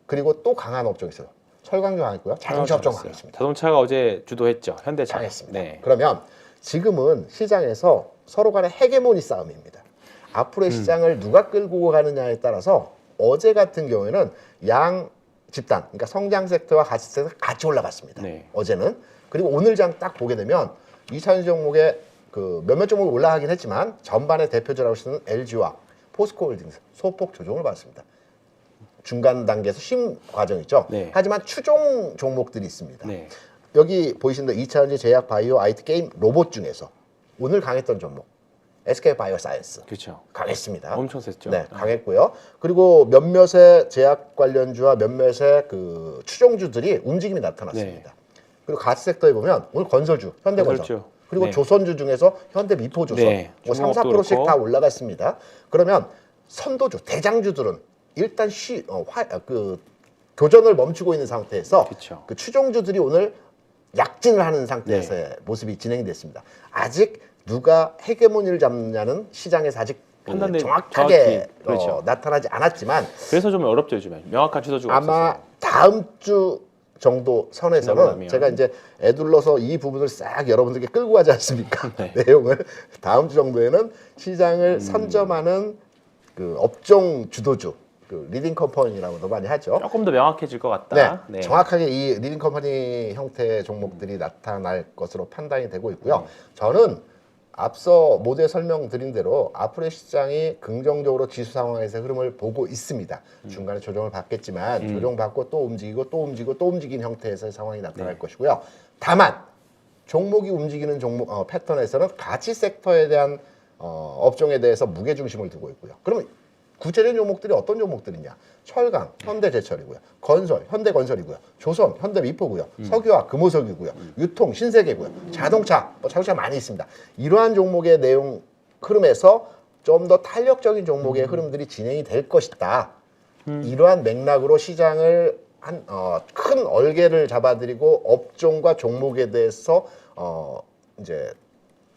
Speaker 2: 그리고 또 강한 업종이 있어요. 철강도 강했고요. 자동차 업종 강했습니다.
Speaker 1: 자동차가 어제 주도했죠. 현대차.
Speaker 2: 강했습니다.
Speaker 1: 네.
Speaker 2: 그러면 지금은 시장에서 서로 간의 헤게모니 싸움입니다. 앞으로의 시장을 누가 끌고 가느냐에 따라서 어제 같은 경우에는 양 집단, 그러니까 성장 섹터와 가치 섹터가 같이 올라갔습니다.
Speaker 1: 네.
Speaker 2: 어제는. 그리고 오늘 장 딱 보게 되면 2차전지 종목에 그 몇몇 종목이 올라가긴 했지만 전반의 대표주라고 쓰는 LG와 포스코홀딩스 소폭 조정을 받았습니다. 중간 단계에서 심 과정이죠.
Speaker 1: 네.
Speaker 2: 하지만 추종 종목들이 있습니다.
Speaker 1: 네.
Speaker 2: 여기 보이시는 2차전지, 제약, 바이오, IT, 게임, 로봇 중에서 오늘 강했던 종목 SK 바이오사이언스
Speaker 1: 그렇죠.
Speaker 2: 강했습니다.
Speaker 1: 엄청 셌죠.
Speaker 2: 네, 강했고요. 그리고 몇몇의 제약 관련주와 몇몇의 그 추종주들이 움직임이 나타났습니다.
Speaker 1: 네.
Speaker 2: 그리고 가치 섹터에 보면 오늘 건설주, 현대건설,
Speaker 1: 건설주.
Speaker 2: 그리고
Speaker 1: 네.
Speaker 2: 조선주 중에서 현대미포조선
Speaker 1: 네,
Speaker 2: 뭐 3,
Speaker 1: 중공업도
Speaker 2: 4%씩
Speaker 1: 그렇고.
Speaker 2: 다 올라갔습니다. 그러면 선도주, 대장주들은 일단 교전을 멈추고 있는 상태에서
Speaker 1: 그쵸.
Speaker 2: 그 추종주들이 오늘 약진을 하는 상태에서의 모습이 진행이 됐습니다. 아직 누가 헤게모니를 잡느냐는 시장에서 아직
Speaker 1: 판단이
Speaker 2: 정확하게
Speaker 1: 정확히, 그렇죠.
Speaker 2: 나타나지 않았지만
Speaker 1: 그래서 좀 어렵죠, 요즘에. 명확한 주도주가
Speaker 2: 아마
Speaker 1: 없어서.
Speaker 2: 다음 주 정도 선에서는
Speaker 1: 지나고 나면.
Speaker 2: 제가 이제 애둘러서 이 부분을 싹 여러분들께 끌고 가지 않습니까?
Speaker 1: 네.
Speaker 2: 내용을 다음 주 정도에는 시장을 선점하는 그 업종 주도주, 그 리딩 컴퍼니라고도 많이 하죠.
Speaker 1: 조금 더 명확해질 것 같다.
Speaker 2: 네, 정확하게 이 리딩 컴퍼니 형태의 종목들이 나타날 것으로 판단이 되고 있고요. 저는 앞서 모두에 설명드린 대로 앞으로의 시장이 긍정적으로 지수 상황에서 흐름을 보고 있습니다. 중간에 조정을 받겠지만 조정받고 또 움직이고 또 움직이고 또 움직이는 형태에서의 상황이 나타날 것이고요. 다만 종목이 움직이는 종목 패턴에서는 가치 섹터에 대한 업종에 대해서 무게 중심을 두고 있고요. 그러면 구체적인 종목들이 어떤 종목들이냐? 철강, 현대제철이고요. 건설, 현대건설이고요. 조선, 현대미포고요. 석유화학, 금호석이고요. 유통, 신세계고요. 자동차, 자동차 많이 있습니다. 이러한 종목의 내용 흐름에서 좀 더 탄력적인 종목의 흐름들이 진행이 될 것이다. 이러한 맥락으로 시장을 큰 얼개를 잡아드리고 업종과 종목에 대해서 이제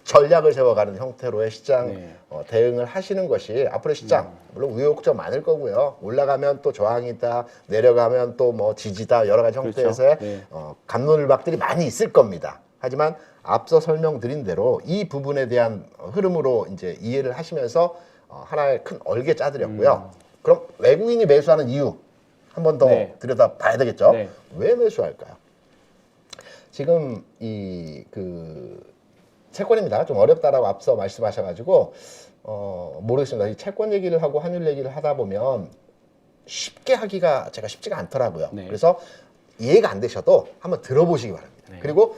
Speaker 2: 전략을 세워가는 형태로의 시장
Speaker 1: 네.
Speaker 2: 대응을 하시는 것이 앞으로의 시장 물론 우여곡절 많을 거고요. 올라가면 또 저항이다, 내려가면 또 뭐 지지다 여러 가지 형태에서의
Speaker 1: 그렇죠. 네.
Speaker 2: 갑론을박들이 많이 있을 겁니다. 하지만 앞서 설명드린 대로 이 부분에 대한 흐름으로 이제 이해를 하시면서 하나의 큰 얼개 짜드렸고요. 그럼 외국인이 매수하는 이유 한 번 더
Speaker 1: 네.
Speaker 2: 들여다 봐야 되겠죠.
Speaker 1: 네.
Speaker 2: 왜 매수할까요? 지금 채권입니다. 좀 어렵다라고 앞서 말씀하셔가지고 모르겠습니다. 이 채권 얘기를 하고 환율 얘기를 하다 보면 쉽게 하기가 제가 쉽지가 않더라고요.
Speaker 1: 네.
Speaker 2: 그래서 이해가 안 되셔도 한번 들어보시기 바랍니다.
Speaker 1: 네.
Speaker 2: 그리고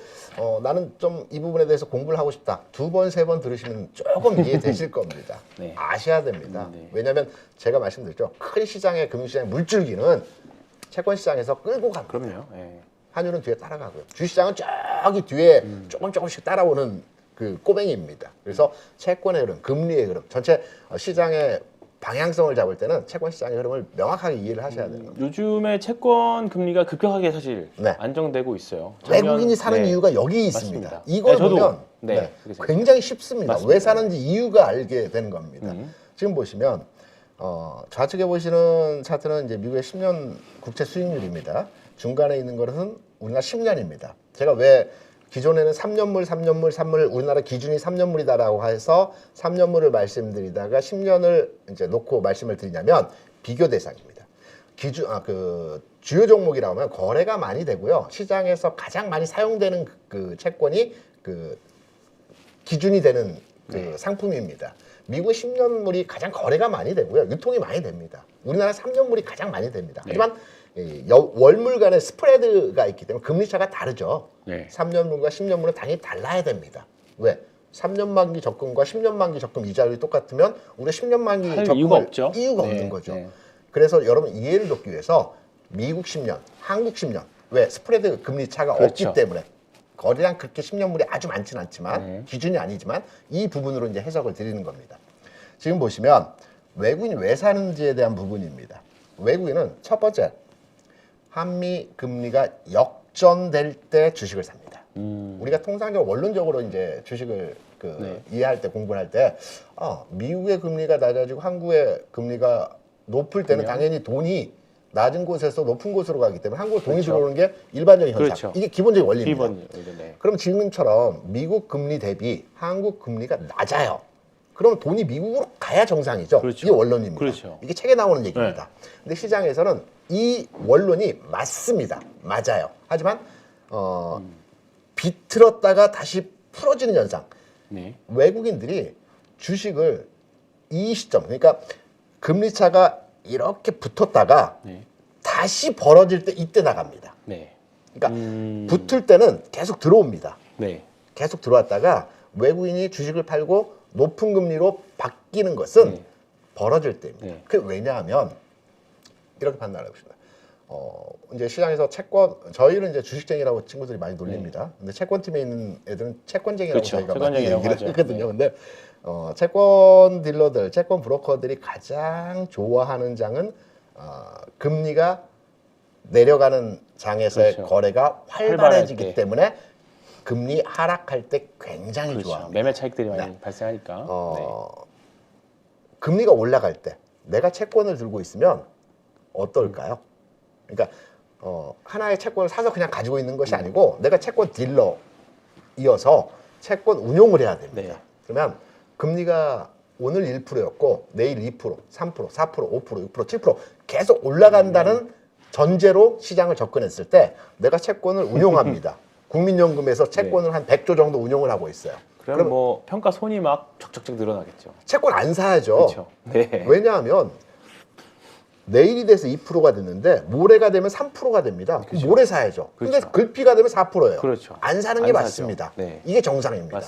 Speaker 2: 나는 좀 이 부분에 대해서 공부를 하고 싶다. 2번, 3번 들으시면 조금 이해되실 겁니다.
Speaker 1: 네.
Speaker 2: 아셔야 됩니다.
Speaker 1: 네.
Speaker 2: 왜냐하면 제가 말씀드렸죠. 큰 시장의 금융시장의 물줄기는 채권 시장에서 끌고 갑니다.
Speaker 1: 그럼요. 예.
Speaker 2: 환율은 뒤에 따라가고요. 주시장은 저기 뒤에 조금씩 따라오는 그 꼬맹이입니다. 그래서 채권의 흐름, 금리의 흐름, 전체 시장의 방향성을 잡을 때는 채권 시장의 흐름을 명확하게 이해를 하셔야 되는 겁니다.
Speaker 1: 요즘에 채권 금리가 급격하게 사실
Speaker 2: 네.
Speaker 1: 안정되고 있어요.
Speaker 2: 외국인이 사는
Speaker 1: 네.
Speaker 2: 이유가 여기 있습니다.
Speaker 1: 맞습니다.
Speaker 2: 이걸
Speaker 1: 네, 저도,
Speaker 2: 보면
Speaker 1: 네, 그렇게 생각해요.
Speaker 2: 굉장히 쉽습니다.
Speaker 1: 맞습니다.
Speaker 2: 왜 사는지 이유가 알게 되는 겁니다. 지금 보시면 좌측에 보시는 차트는 이제 미국의 10년 국채 수익률입니다. 중간에 있는 것은 우리나라 10년입니다. 제가 왜 기존에는 3년물 우리나라 기준이 3년물이다라고 해서 3년물을 말씀드리다가 10년을 이제 놓고 말씀을 드리냐면 비교 대상입니다. 주요 종목이라고 하면 거래가 많이 되고요. 시장에서 가장 많이 사용되는 그 채권이 그 기준이 되는 그 상품입니다. 미국의 10년물이 가장 거래가 많이 되고요. 유통이 많이 됩니다. 우리나라 3년물이 가장 많이 됩니다. 하지만 월물 간의 스프레드가 있기 때문에 금리 차가 다르죠. 3년물과 10년물은 당연히 달라야 됩니다. 왜? 3년 만기 적금과 10년 만기 적금 이자율이 똑같으면 우리가 10년 만기 적금을 이유가 없는 거죠. 그래서 여러분 이해를 돕기 위해서 미국 10년, 한국 10년 왜 스프레드 금리 차가 없기 때문에 거래량 그렇게 10년물이 아주 많지는 않지만 기준이 아니지만 이 부분으로 이제 해석을 드리는 겁니다. 지금 보시면 외국인이 왜 사는지에 대한 부분입니다. 외국인은 첫 번째 한미 금리가 역전될 때 주식을 삽니다. 우리가 통상적으로 원론적으로 이제 주식을 이해할 때 공부를 할 때 미국의 금리가 낮아지고 한국의 금리가 높을 때는 당연히 돈이 낮은 곳에서 높은 곳으로 가기 때문에 한국으로 돈이 들어오는 게 일반적인 현상. 이게 기본적인 원리입니다. 그럼 지금처럼 미국 금리 대비 한국 금리가 낮아요. 그럼 돈이 미국으로 가야 정상이죠. 이게 원론입니다. 이게 책에 나오는 얘기입니다. 근데 시장에서는 이 원론이 맞습니다. 맞아요. 하지만 비틀었다가 다시 풀어지는 현상. 외국인들이 주식을 이 시점, 그러니까 금리 차가 이렇게 붙었다가 다시 벌어질 때 이때 나갑니다. 그러니까 붙을 때는 계속 들어옵니다. 계속 들어왔다가 외국인이 주식을 팔고 높은 금리로 바뀌는 것은 벌어질 때입니다. 그게 왜냐하면 이렇게 판단하고 있습니다. 이제 시장에서 채권, 저희는 이제 주식쟁이라고 친구들이 많이 놀립니다. 근데 채권팀에 있는 애들은 채권쟁이라고 저희가 많이 얘기를 했거든요. 근데 채권 딜러들, 채권 브로커들이 가장 좋아하는 장은 금리가 내려가는 장에서의 거래가 활발해지기 때문에 금리 하락할 때 굉장히 좋아합니다.
Speaker 1: 매매 차익들이 많이 발생하니까.
Speaker 2: 금리가 올라갈 때 내가 채권을 들고 있으면 어떨까요? 그러니까 하나의 채권을 사서 그냥 가지고 있는 것이 아니고 내가 채권 딜러이어서 채권 운용을 해야 됩니다. 그러면 금리가 오늘 1%였고 내일 2%, 3%, 4%, 5%, 6%, 7% 계속 올라간다는 전제로 시장을 접근했을 때 내가 채권을 운용합니다. 국민연금에서 채권을 한 100조 정도 운용을 하고 있어요.
Speaker 1: 그럼 뭐 평가 손이 막 척척척 늘어나겠죠.
Speaker 2: 채권 안 사야죠. 왜냐하면 내일이 돼서 2%가 됐는데 모레가 되면 3%가 됩니다. 모레 사야죠. 근데 글피가 되면 4%예요. 안 사는 게 맞습니다. 이게 정상입니다.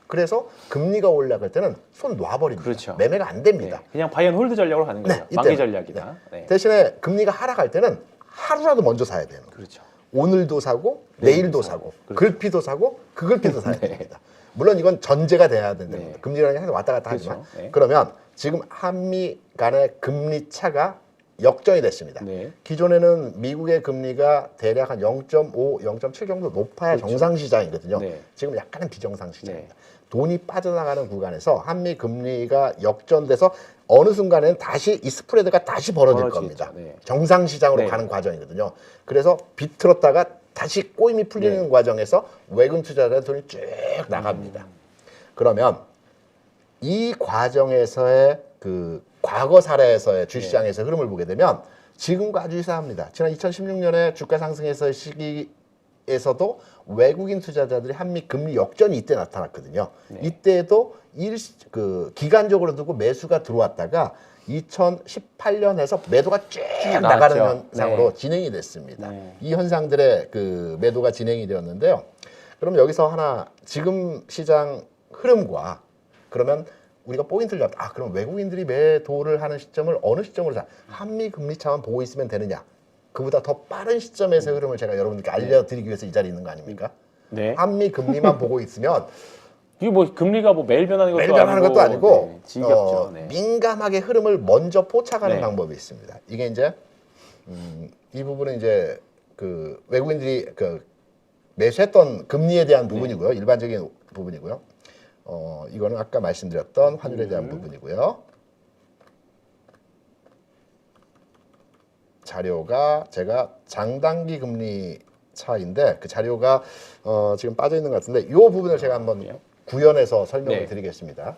Speaker 2: 그래서 금리가 올라갈 때는 손 놔버립니다. 매매가 안 됩니다.
Speaker 1: 그냥 바이 앤 홀드 전략으로 가는 거죠. 만기 전략이다.
Speaker 2: 대신에 금리가 하락할 때는 하루라도 먼저 사야 되는 거죠. 오늘도 사고 내일도 사고 글피도 사고 그 글피도 사야 됩니다. 물론 이건 전제가 돼야 된답니다. 금리라는 게 항상 왔다 갔다 하지만 그러면 지금 한미 간의 금리 차가 역전이 됐습니다. 기존에는 미국의 금리가 대략 한 0.5, 0.7 정도 높아야 정상 시장이거든요. 지금 약간은 비정상 시장입니다. 돈이 빠져나가는 구간에서 한미 금리가 역전돼서 어느 순간에는 다시 이 스프레드가 다시 벌어질 겁니다. 정상 시장으로 가는 과정이거든요. 그래서 비틀었다가 다시 꼬임이 풀리는 과정에서 외국 투자자의 돈이 쭉 나갑니다. 그러면 이 과정에서의 그 과거 사례에서의 주시장에서 흐름을 보게 되면 지금과 아주 유사합니다. 지난 2016년에 주가 상승에서의 시기에서도 외국인 투자자들이 한미 금리 역전이 이때 나타났거든요. 이때도 기간적으로 두고 매수가 들어왔다가 2018년에서 매도가 쭉 나가는 현상으로 진행이 됐습니다. 이 현상들의 그 매도가 진행이 되었는데요. 그럼 여기서 하나 지금 시장 흐름과 그러면 우리가 포인트를 잡다. 그럼 외국인들이 매도를 하는 시점을 어느 시점으로 한미 금리 차만 보고 있으면 되느냐? 그보다 더 빠른 시점에서의 흐름을 제가 여러분들께 알려드리기 위해서 이 자리에 있는 거 아닙니까? 한미 금리만 보고 있으면
Speaker 1: 이게 뭐 금리가 뭐 매일 변하는
Speaker 2: 것도 아니고 민감하게 흐름을 먼저 포착하는 방법이 있습니다. 이게 이제 이 부분은 이제 그 외국인들이 그 매수했던 금리에 대한 부분이고요. 일반적인 부분이고요. 이거는 아까 말씀드렸던 환율에 대한 부분이고요. 자료가 제가 장단기 금리 차인데 그 자료가 지금 빠져 있는 것 같은데 이 부분을 제가 한번 구현해서 설명을 드리겠습니다.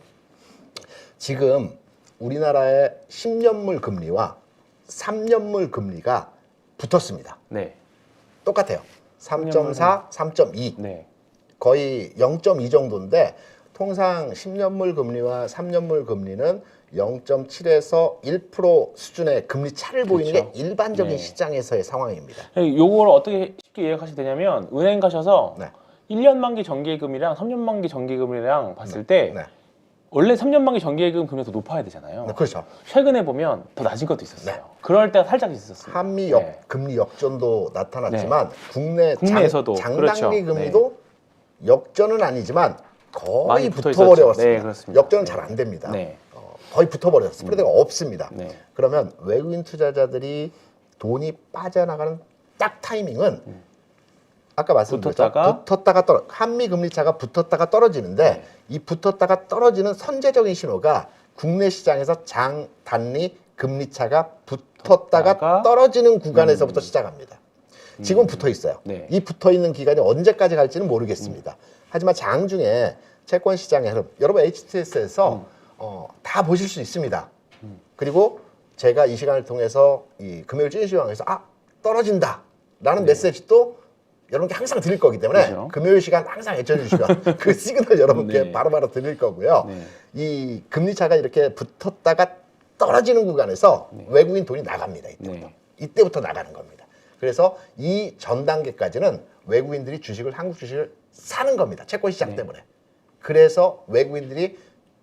Speaker 2: 지금 우리나라의 10년물 금리와 3년물 금리가 붙었습니다. 똑같아요. 3.4, 3.2 거의 0.2 정도인데 통상 10년물 금리와 3년물 금리는 0.7에서 1% 수준의 금리 차를 보이는
Speaker 1: 그렇죠.
Speaker 2: 게 일반적인
Speaker 1: 네.
Speaker 2: 시장에서의 상황입니다.
Speaker 1: 요걸 어떻게 쉽게 요약하시면 되냐면 은행 가셔서
Speaker 2: 네.
Speaker 1: 1년 만기 정기예금이랑 3년 만기 정기예금이랑 봤을 때
Speaker 2: 네.
Speaker 1: 원래 3년 만기 정기예금 금리가 더 높아야 되잖아요.
Speaker 2: 네, 그렇죠.
Speaker 1: 최근에 보면 더 낮은 것도 있었어요.
Speaker 2: 네.
Speaker 1: 그럴 때가 살짝 있었어요.
Speaker 2: 한미
Speaker 1: 네.
Speaker 2: 금리 역전도 나타났지만
Speaker 1: 국내에서도
Speaker 2: 장단기
Speaker 1: 그렇죠.
Speaker 2: 금리도 역전은 아니지만 거의
Speaker 1: 많이 붙어
Speaker 2: 붙어버렸습니다.
Speaker 1: 네, 그렇습니다.
Speaker 2: 역전은
Speaker 1: 네.
Speaker 2: 잘 안 됩니다.
Speaker 1: 네.
Speaker 2: 거의 붙어버렸어요. 스프레드가 없습니다.
Speaker 1: 네.
Speaker 2: 그러면 외국인 투자자들이 돈이 빠져나가는 딱 타이밍은 아까 말씀드렸죠. 붙었다가 한미 금리 차가 붙었다가 떨어지는데
Speaker 1: 네.
Speaker 2: 이 붙었다가 떨어지는 선제적인 신호가 국내 시장에서 장 단리 금리 차가 붙었다가 떨어지는 구간에서부터 시작합니다. 지금 붙어 있어요.
Speaker 1: 네.
Speaker 2: 이 붙어 있는 기간이 언제까지 갈지는 모르겠습니다. 하지만 장중에 채권 시장의 흐름, 여러분 HTS에서 다 보실 수 있습니다. 그리고 제가 이 시간을 통해서 이 금요일 찐시황에서 떨어진다라는 메시지도 여러분께 항상 드릴 거기 때문에
Speaker 1: 그렇죠.
Speaker 2: 금요일 시간 항상 애청해주시면 그 시그널 여러분께
Speaker 1: 네.
Speaker 2: 바로바로 드릴 거고요.
Speaker 1: 네.
Speaker 2: 이 금리 차가 이렇게 붙었다가 떨어지는 구간에서 외국인 돈이 나갑니다. 이때부터.
Speaker 1: 네.
Speaker 2: 이때부터 나가는 겁니다. 그래서 이 전 단계까지는 외국인들이 한국 주식을 사는 겁니다. 채권 시장 때문에. 그래서 외국인들이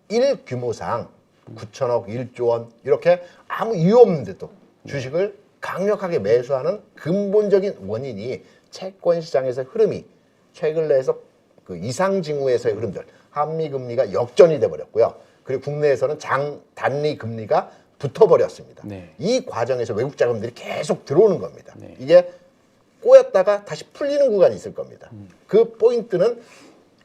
Speaker 2: 일 규모상 9천억, 1조 원 이렇게 아무 이유 없는데도 주식을 강력하게 매수하는 근본적인 원인이 채권 시장에서의 흐름이 최근 내에서 그 이상 징후에서의 흐름들, 한미 금리가 역전이 돼 버렸고요. 그리고 국내에서는 장 단리 금리가 붙어버렸습니다.
Speaker 1: 네.
Speaker 2: 이 과정에서 외국 자금들이 계속 들어오는 겁니다.
Speaker 1: 네.
Speaker 2: 이게 꼬였다가 다시 풀리는 구간이 있을 겁니다. 그 포인트는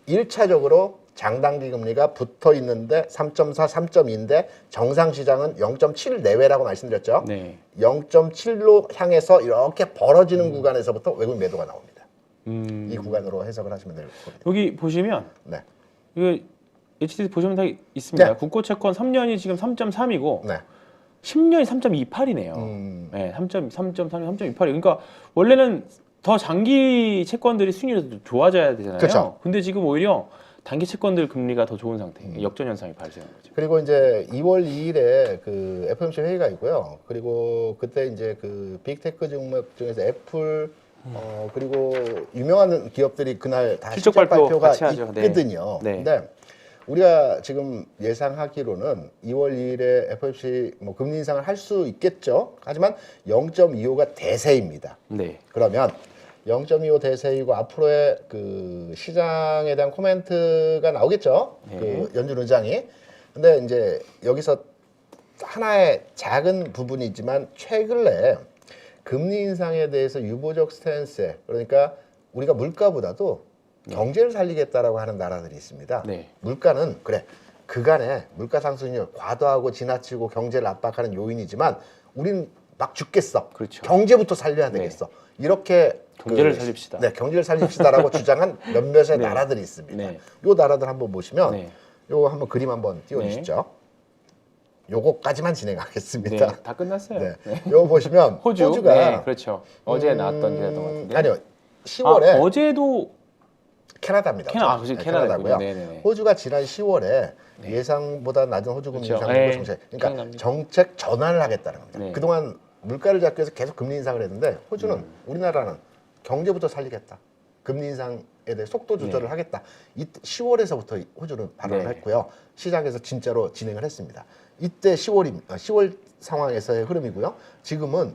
Speaker 2: 1차적으로 장단기 금리가 붙어 있는데 3.4, 3.2인데 정상 시장은 0.7 내외라고 말씀드렸죠.
Speaker 1: 네.
Speaker 2: 0.7로 향해서 이렇게 벌어지는 구간에서부터 외국 매도가 나옵니다. 이 구간으로 해석을 하시면 될 겁니다.
Speaker 1: 여기 보시면
Speaker 2: 네.
Speaker 1: 이거 HTS 보시면 다 있습니다.
Speaker 2: 네.
Speaker 1: 국고채권 3년이 지금 3.3이고
Speaker 2: 네.
Speaker 1: 10년이 3.28이네요. 네, 3.3.3, 3.28이. 그러니까 원래는 더 장기 채권들이 수익률이 좋아져야 되잖아요.
Speaker 2: 그렇죠.
Speaker 1: 근데 지금 오히려 단기 채권들 금리가 더 좋은 상태예요. 역전 현상이 발생한 거죠.
Speaker 2: 그리고 이제 2월 2일에 그 FOMC 회의가 있고요. 그리고 그때 이제 그 빅테크 종목 중에서 애플 그리고 유명한 기업들이 그날 다
Speaker 1: 실적
Speaker 2: 실적 발표가
Speaker 1: 같이 하죠.
Speaker 2: 있거든요.
Speaker 1: 네.
Speaker 2: 근데 우리가 지금 예상하기로는 2월 2일에 FOMC 뭐 금리 인상을 할 수 있겠죠. 하지만 0.25가 대세입니다.
Speaker 1: 네.
Speaker 2: 그러면 0.25 대세이고 앞으로의 그 시장에 대한 코멘트가 나오겠죠.
Speaker 1: 네.
Speaker 2: 그 연준 의장이. 근데 이제 여기서 하나의 작은 부분이지만 최근에 금리 인상에 대해서 유보적 스탠스에, 그러니까 우리가 물가보다도 경제를 살리겠다라고 하는 나라들이 있습니다.
Speaker 1: 네.
Speaker 2: 물가는 그래 그간의 물가 상승률 과도하고 지나치고 경제를 압박하는 요인이지만 우리는 막 죽겠어.
Speaker 1: 그렇죠.
Speaker 2: 경제부터 살려야 되겠어. 이렇게
Speaker 1: 경제를 살립시다.
Speaker 2: 네, 경제를 살립시다라고 주장한 몇몇의
Speaker 1: 네.
Speaker 2: 나라들이 있습니다.
Speaker 1: 네.
Speaker 2: 요 나라들 한번 보시면
Speaker 1: 네.
Speaker 2: 요 한번 그림 한번 띄워주시죠. 요거까지만 진행하겠습니다.
Speaker 1: 네, 다 끝났어요.
Speaker 2: 네.
Speaker 1: 네.
Speaker 2: 요 보시면
Speaker 1: 호주가
Speaker 2: 호주가
Speaker 1: 그렇죠. 어제 나왔던 기사였던 것 같은데.
Speaker 2: 아니요. 10월에
Speaker 1: 어제도
Speaker 2: 캐나다입니다.
Speaker 1: 그치,
Speaker 2: 네,
Speaker 1: 캐나다고요.
Speaker 2: 캐나다고요. 호주가 지난 10월에 예상보다 낮은 호주 금리
Speaker 1: 그렇죠.
Speaker 2: 인상을 정책, 그러니까
Speaker 1: 기억납니다.
Speaker 2: 정책 전환을 하겠다는 겁니다.
Speaker 1: 네.
Speaker 2: 그동안 물가를 잡기 위해서 계속 금리 인상을 했는데 호주는 우리나라는 경제부터 살리겠다. 금리 인상에 대해 속도 조절을 하겠다. 이 10월에서부터 호주는 발언을
Speaker 1: 네.
Speaker 2: 했고요. 시장에서 진짜로 진행을 했습니다. 이때 10월 상황에서의 흐름이고요. 지금은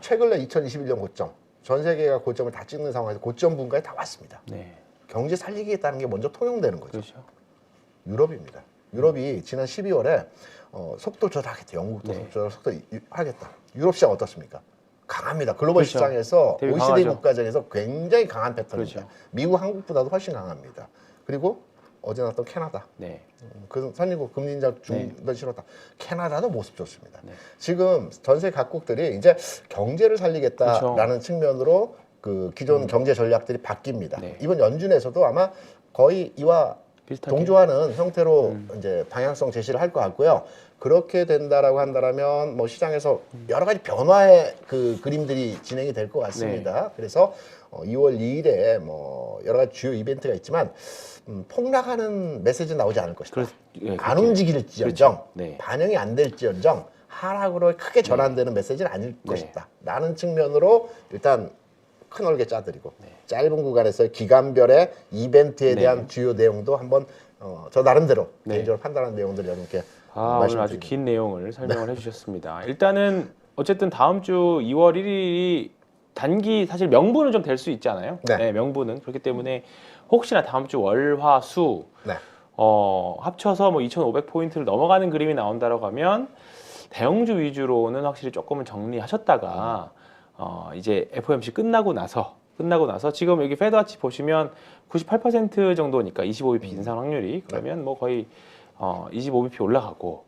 Speaker 2: 최근에 2021년 고점, 전 세계가 고점을 다 찍는 상황에서 고점 분가에 다 왔습니다.
Speaker 1: 네.
Speaker 2: 경제 살리겠다는 게 먼저 통용되는 거죠.
Speaker 1: 그렇죠.
Speaker 2: 유럽입니다. 유럽이 지난 12월에 속도 조절하겠다. 영국도
Speaker 1: 네.
Speaker 2: 속도 하겠다. 유럽 시장 어떻습니까? 강합니다. 글로벌
Speaker 1: 그렇죠.
Speaker 2: 시장에서
Speaker 1: 되게
Speaker 2: OECD
Speaker 1: 강하죠.
Speaker 2: 국가 중에서 굉장히 강한 패턴입니다.
Speaker 1: 그렇죠.
Speaker 2: 미국, 한국보다도 훨씬 강합니다. 그리고 어제 나왔던 캐나다.
Speaker 1: 네.
Speaker 2: 그 선진국 금리 인상 중단 실었다. 캐나다도 모습 좋습니다.
Speaker 1: 네.
Speaker 2: 지금 전세 각국들이 이제 경제를 살리겠다라는
Speaker 1: 그렇죠.
Speaker 2: 측면으로 그 기존 경제 전략들이 바뀝니다.
Speaker 1: 네.
Speaker 2: 이번 연준에서도 아마 거의 이와 동조하는 형태로 이제 방향성 제시를 할 것 같고요. 그렇게 된다라고 한다면 뭐 시장에서 여러 가지 변화의 그 그림들이 진행이 될 것 같습니다.
Speaker 1: 네.
Speaker 2: 그래서 2월 2일에 뭐 여러 가지 주요 이벤트가 있지만 폭락하는 메시지 나오지 않을 것이다.
Speaker 1: 예,
Speaker 2: 안 움직일지언정,
Speaker 1: 그렇죠. 네.
Speaker 2: 반영이 안 될지언정 하락으로 크게 전환되는 메시지는 아닐
Speaker 1: 네.
Speaker 2: 것이다. 라는 측면으로 일단 큰얼게 짜드리고 짧은 구간에서 기간별의 이벤트에 대한 주요 내용도 한번 저 나름대로 개인적으로 판단하는 내용들을 여러분께
Speaker 1: 오늘 아주 긴 내용을 설명을 해주셨습니다. 일단은 어쨌든 다음 주 2월 1일이 단기 사실 명분은 좀 될 수 있잖아요. 네, 명분은 그렇기 때문에 혹시나 다음 주 월, 화, 수 합쳐서 뭐 2,500포인트를 넘어가는 그림이 나온다라고 하면 대형주 위주로는 확실히 조금은 정리하셨다가 이제 FOMC 끝나고 나서 지금 여기 페드와치 보시면 98% 정도니까 25bp 인상 확률이 그러면 뭐 거의 25bp 올라가고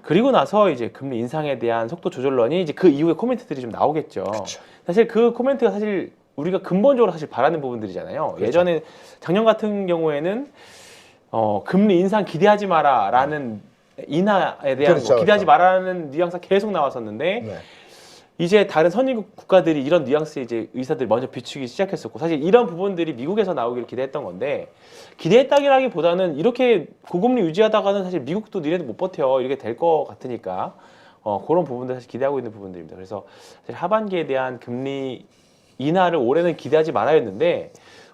Speaker 1: 그리고 나서 이제 금리 인상에 대한 속도 조절론이 이제 그 이후에 코멘트들이 좀 나오겠죠.
Speaker 2: 그쵸.
Speaker 1: 사실 그 코멘트가 사실 우리가 근본적으로 사실 바라는 부분들이잖아요.
Speaker 2: 그렇죠.
Speaker 1: 예전에 작년 같은 경우에는 금리 인상 기대하지 마라라는 인하에 대한
Speaker 2: 그렇죠,
Speaker 1: 기대하지
Speaker 2: 그렇죠.
Speaker 1: 마라는 뉘앙스가 계속 나왔었는데
Speaker 2: 네.
Speaker 1: 이제 다른 선진국 국가들이 이런 뉘앙스의 이제 의사들이 먼저 비추기 시작했었고 사실 이런 부분들이 미국에서 나오기를 기대했던 건데 기대했다기보다는 이렇게 고금리 유지하다가는 사실 미국도 니네도 못 버텨 이렇게 될 것 같으니까 그런 부분들 사실 기대하고 있는 부분들입니다. 그래서 사실 하반기에 대한 금리 인하를 올해는 기대하지 말아야 했는데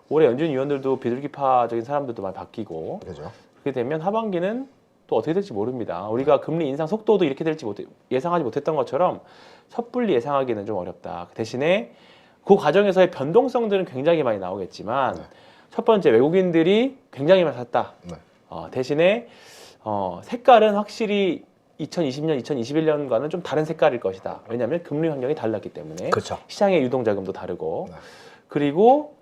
Speaker 1: 올해 연준 위원들도 비둘기파적인 사람들도 많이 바뀌고
Speaker 2: 그렇죠.
Speaker 1: 그렇게 되면 하반기는 또 어떻게 될지 모릅니다. 우리가 금리 인상 속도도 이렇게 될지 예상하지 못했던 것처럼 섣불리 예상하기는 좀 어렵다. 대신에 그 과정에서의 변동성들은 굉장히 많이 나오겠지만 첫 번째 외국인들이 굉장히 많이 샀다. 대신에 색깔은 확실히 2020년, 2021년과는 좀 다른 색깔일 것이다. 왜냐하면 금리 환경이 달랐기 때문에
Speaker 2: 그렇죠.
Speaker 1: 시장의 유동자금도 다르고 그리고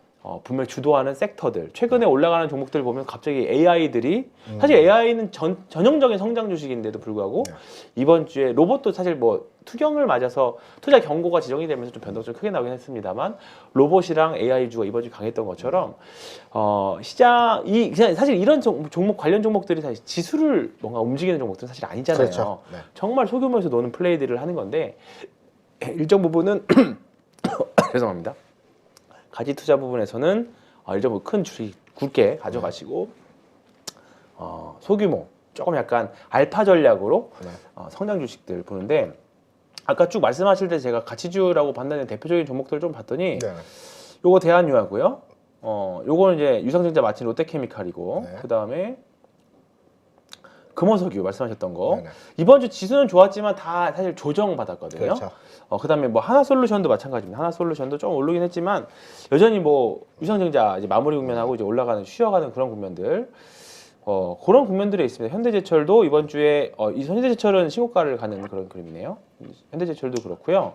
Speaker 1: 분명히 주도하는 섹터들 최근에 올라가는 종목들 보면 갑자기 AI들이 사실 AI는 전형적인 성장 주식인데도 불구하고 이번 주에 로봇도 사실 뭐 투경을 맞아서 투자 경고가 지정이 되면서 좀 변동성이 크게 나오긴 했습니다만 로봇이랑 AI 주가 이번 주에 강했던 것처럼 시장이 그냥 사실 이런 종목 관련 종목들이 사실 지수를 뭔가 움직이는 종목들은 사실 아니잖아요.
Speaker 2: 그렇죠. 네.
Speaker 1: 정말 소규모에서 노는 플레이들을 하는 건데 일정 부분은 죄송합니다. 가지 투자 부분에서는 일정 부분 큰 주식 굵게 가져가시고 소규모 조금 약간 알파 전략으로 성장 주식들 보는데 아까 쭉 말씀하실 때 제가 가치주라고 판단된 대표적인 종목들을 좀 봤더니 요거 대한유하고요. 요거는 이제 유상증자 마친 롯데케미칼이고 그 다음에 금호석유 말씀하셨던 거. 이번 주 지수는 좋았지만 다 사실 조정 받았거든요.
Speaker 2: 그렇죠.
Speaker 1: 그다음에 뭐 하나솔루션도 마찬가지입니다. 하나솔루션도 좀 오르긴 했지만 여전히 뭐 유상증자 이제 마무리 국면하고 이제 올라가는 쉬어가는 그런 국면들. 그런 국면들이 있습니다. 현대제철도 이번 주에 이 현대제철은 신고가를 가는 그런 그림이네요. 현대제철도 그렇고요.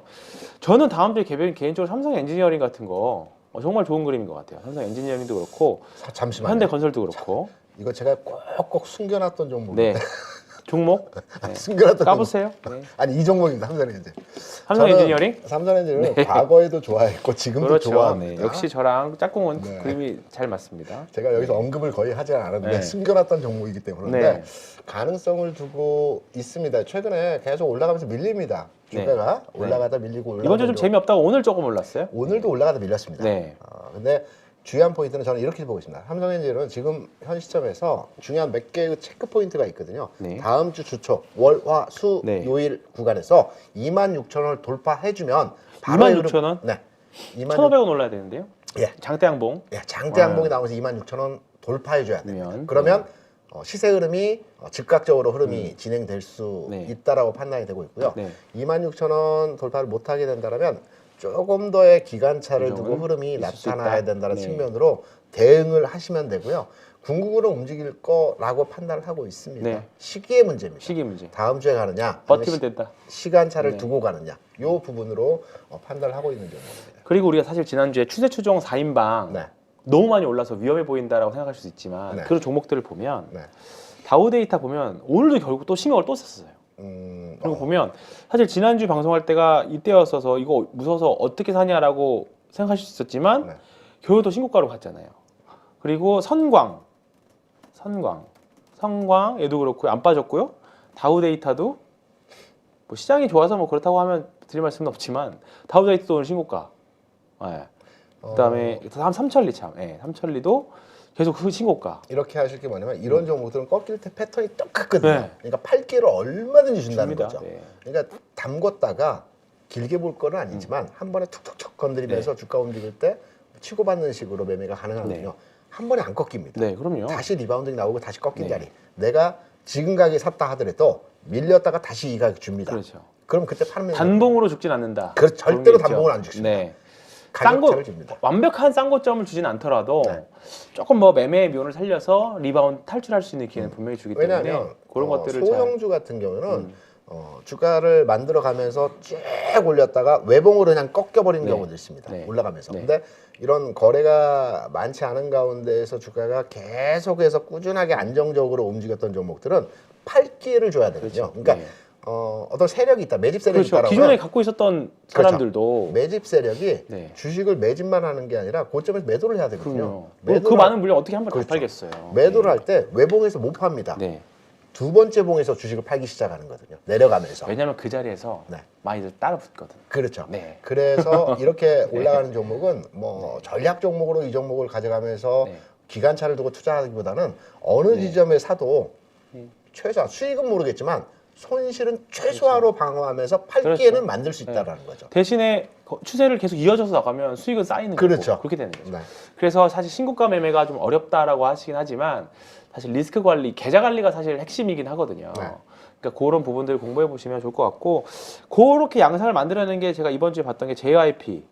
Speaker 1: 저는 다음 주에 개인적으로 삼성 엔지니어링 같은 거 정말 좋은 그림인 것 같아요. 삼성 엔지니어링도 그렇고
Speaker 2: 잠시만요.
Speaker 1: 현대건설도 그렇고.
Speaker 2: 이거 제가 꼭꼭 숨겨놨던 종목인데.
Speaker 1: 네. 종목? 네.
Speaker 2: 숨겨놨던
Speaker 1: 까보세요.
Speaker 2: 종목.
Speaker 1: 네.
Speaker 2: 아니 이 종목입니다. 삼성엔지.
Speaker 1: 삼성 엔지니어링?
Speaker 2: 삼성 엔지니어링 과거에도 좋아했고 지금도
Speaker 1: 그렇죠.
Speaker 2: 좋아합니다.
Speaker 1: 네. 역시 저랑 짝꿍은 그림이 잘 맞습니다.
Speaker 2: 제가 여기서 언급을 거의 하지 않았는데
Speaker 1: 네.
Speaker 2: 숨겨놨던 종목이기 때문에
Speaker 1: 네.
Speaker 2: 가능성을 두고 있습니다. 최근에 계속 올라가면서 밀립니다. 주가가 올라가다 밀리고 올라가다
Speaker 1: 이번 주 좀 재미없다고 오늘 조금 올랐어요?
Speaker 2: 오늘도 올라가다 밀렸습니다.
Speaker 1: 네.
Speaker 2: 근데 중요한 포인트는 저는 이렇게 보고 있습니다. 삼성엔지는 지금 현 시점에서 중요한 몇 개의 체크 포인트가 있거든요.
Speaker 1: 네.
Speaker 2: 다음 주 주초 월, 화, 수,
Speaker 1: 네.
Speaker 2: 요일 구간에서 26,000원을 돌파해주면 바로
Speaker 1: 26,000원?
Speaker 2: 네.
Speaker 1: 1,500원 올라야 되는데요?
Speaker 2: 예.
Speaker 1: 장대양봉.
Speaker 2: 예, 장대 항봉이 나오면서 26,000원 돌파해줘야 됩니다.
Speaker 1: 그러면,
Speaker 2: 그러면 시세 흐름이 즉각적으로 흐름이 진행될 수
Speaker 1: 네.
Speaker 2: 있다라고 판단이 되고 있고요.
Speaker 1: 네.
Speaker 2: 26,000원 돌파를 못하게 된다면 조금 더의 기간차를 두고
Speaker 1: 조정은
Speaker 2: 흐름이
Speaker 1: 있을 수
Speaker 2: 나타나야
Speaker 1: 있다.
Speaker 2: 된다는
Speaker 1: 네.
Speaker 2: 측면으로 대응을 하시면 되고요. 궁극으로 움직일 거라고 판단을 하고 있습니다.
Speaker 1: 네.
Speaker 2: 시기의 문제입니다.
Speaker 1: 시기 문제.
Speaker 2: 다음 주에 가느냐,
Speaker 1: 버티면 된다.
Speaker 2: 시간차를
Speaker 1: 네.
Speaker 2: 두고 가느냐, 이 부분으로 판단을 하고 있는 경우입니다.
Speaker 1: 그리고 우리가 사실 지난주에 추세 추종 4인방
Speaker 2: 네.
Speaker 1: 너무 많이 올라서 위험해 보인다라고 생각할 수 있지만
Speaker 2: 네.
Speaker 1: 그런 종목들을 보면
Speaker 2: 네.
Speaker 1: 다우 데이터 보면 오늘도 결국 또 신경을 또 썼어요. 그리고 보면 사실 지난주 방송할 때가 이때였어서 이거 무서워서 어떻게 사냐라고 생각하실 수 있었지만
Speaker 2: 네.
Speaker 1: 겨우 또 신고가로 갔잖아요. 그리고 선광 성광 얘도 그렇고 안 빠졌고요. 다우데이터도 뭐 시장이 좋아서 뭐 그렇다고 하면 드릴 말씀은 없지만 다우데이터도 오늘 신고가. 예. 그다음에 다음 삼천리 참, 예, 삼천리도 계속 그 신고가.
Speaker 2: 이렇게 하실 게 뭐냐면 이런 종목들은 꺾일 때 패턴이 똑같거든요.
Speaker 1: 네.
Speaker 2: 그러니까 팔기를 얼마든지 준다는
Speaker 1: 줍니다.
Speaker 2: 거죠.
Speaker 1: 네.
Speaker 2: 그러니까 담궜다가 길게 볼 거는 아니지만 한 번에 툭툭툭 건드리면서
Speaker 1: 네.
Speaker 2: 주가 움직일 때 치고받는 식으로 매매가 가능하거든요.
Speaker 1: 네.
Speaker 2: 한 번에 안 꺾입니다.
Speaker 1: 네, 그럼요.
Speaker 2: 다시 리바운딩 나오고 다시 꺾인
Speaker 1: 네.
Speaker 2: 자리. 내가 지금 가격에 샀다 하더라도 밀렸다가 다시 이 가격 줍니다.
Speaker 1: 그렇죠.
Speaker 2: 그럼 그때 파는
Speaker 1: 단봉으로 죽진 않는다.
Speaker 2: 그 절대로
Speaker 1: 그런 게
Speaker 2: 단봉을
Speaker 1: 있죠.
Speaker 2: 안 죽습니다.
Speaker 1: 네.
Speaker 2: 가격차를 줍니다.
Speaker 1: 완벽한 쌍고점을 주진 않더라도
Speaker 2: 네.
Speaker 1: 조금 뭐 매매의 묘를 살려서 리바운드 탈출할 수 있는 기회는 분명히 주기 때문에
Speaker 2: 왜냐하면
Speaker 1: 그런 것들을
Speaker 2: 소형주 같은 경우는 주가를 만들어 가면서 쭉 올렸다가 외봉으로 그냥 꺾여버리는
Speaker 1: 네.
Speaker 2: 경우도 있습니다.
Speaker 1: 네.
Speaker 2: 올라가면서.
Speaker 1: 네.
Speaker 2: 근데 이런 거래가 많지 않은 가운데에서 주가가 계속해서 꾸준하게 안정적으로 움직였던 종목들은 팔 기회를 줘야 되거든요.
Speaker 1: 그렇죠.
Speaker 2: 그러니까
Speaker 1: 네.
Speaker 2: 어떤 세력이 있다, 매집 세력이
Speaker 1: 그렇죠.
Speaker 2: 있다라고
Speaker 1: 기존에
Speaker 2: 하면
Speaker 1: 갖고 있었던 사람들도
Speaker 2: 매집 세력이
Speaker 1: 네.
Speaker 2: 주식을 매집만 하는 게 아니라 고점에서 매도를 해야 되거든요.
Speaker 1: 그럼요. 그 많은 물량 어떻게 한 번 다
Speaker 2: 그렇죠.
Speaker 1: 팔겠어요.
Speaker 2: 매도를 할 때 외봉에서 못 팝니다.
Speaker 1: 네.
Speaker 2: 두 번째 봉에서 주식을 팔기 시작하는 거거든요. 내려가면서.
Speaker 1: 왜냐하면 그 자리에서
Speaker 2: 네.
Speaker 1: 많이들 따라 붙거든.
Speaker 2: 그렇죠.
Speaker 1: 네.
Speaker 2: 그래서 이렇게 올라가는 종목은 뭐 전략 종목으로 이 종목을 가져가면서
Speaker 1: 네.
Speaker 2: 기간차를 두고 투자하기보다는 어느
Speaker 1: 네.
Speaker 2: 지점에 사도
Speaker 1: 네.
Speaker 2: 최소한 수익은 모르겠지만 손실은 최소화로 방어하면서 팔기에는
Speaker 1: 그렇죠.
Speaker 2: 만들 수 있다라는 거죠.
Speaker 1: 대신에 추세를 계속 이어져서 나가면 수익은 쌓이는 거고
Speaker 2: 그렇죠.
Speaker 1: 그렇게 되는 거죠.
Speaker 2: 네.
Speaker 1: 그래서 사실 신고가 매매가 좀 어렵다라고 하시긴 하지만 사실 리스크 관리, 계좌 관리가 사실 핵심이긴 하거든요.
Speaker 2: 네.
Speaker 1: 그러니까 그런 부분들 공부해 보시면 좋을 것 같고 그렇게 양상을 만들어내는 게 제가 이번 주에 봤던 게 JYP.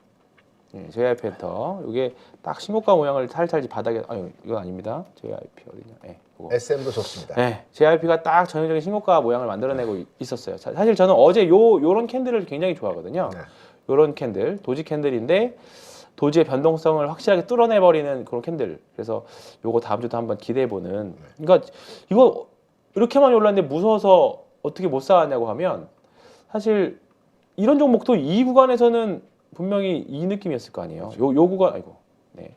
Speaker 1: JYP 엔터. 이게 딱 신고가 모양을 살살 바닥에 아유 이건 아닙니다. JYP 어디냐? 네, 이거.
Speaker 2: SM도 좋습니다.
Speaker 1: 네, JYP가 딱 전형적인 신고가 모양을 만들어내고 있었어요. 사실 저는 어제 요런 캔들을 굉장히 좋아하거든요.
Speaker 2: 네.
Speaker 1: 요런 캔들, 도지 캔들인데 도지의 변동성을 확실하게 뚫어내버리는 그런 캔들. 그래서 요거 다음 주도 한번 기대해보는. 그러니까 이거 이렇게 많이 올랐는데 무서워서 어떻게 못 사왔냐고 하면 사실 이런 종목도 이 구간에서는 분명히 이 느낌이었을 거 아니에요. 요 구간, 아이고, 네.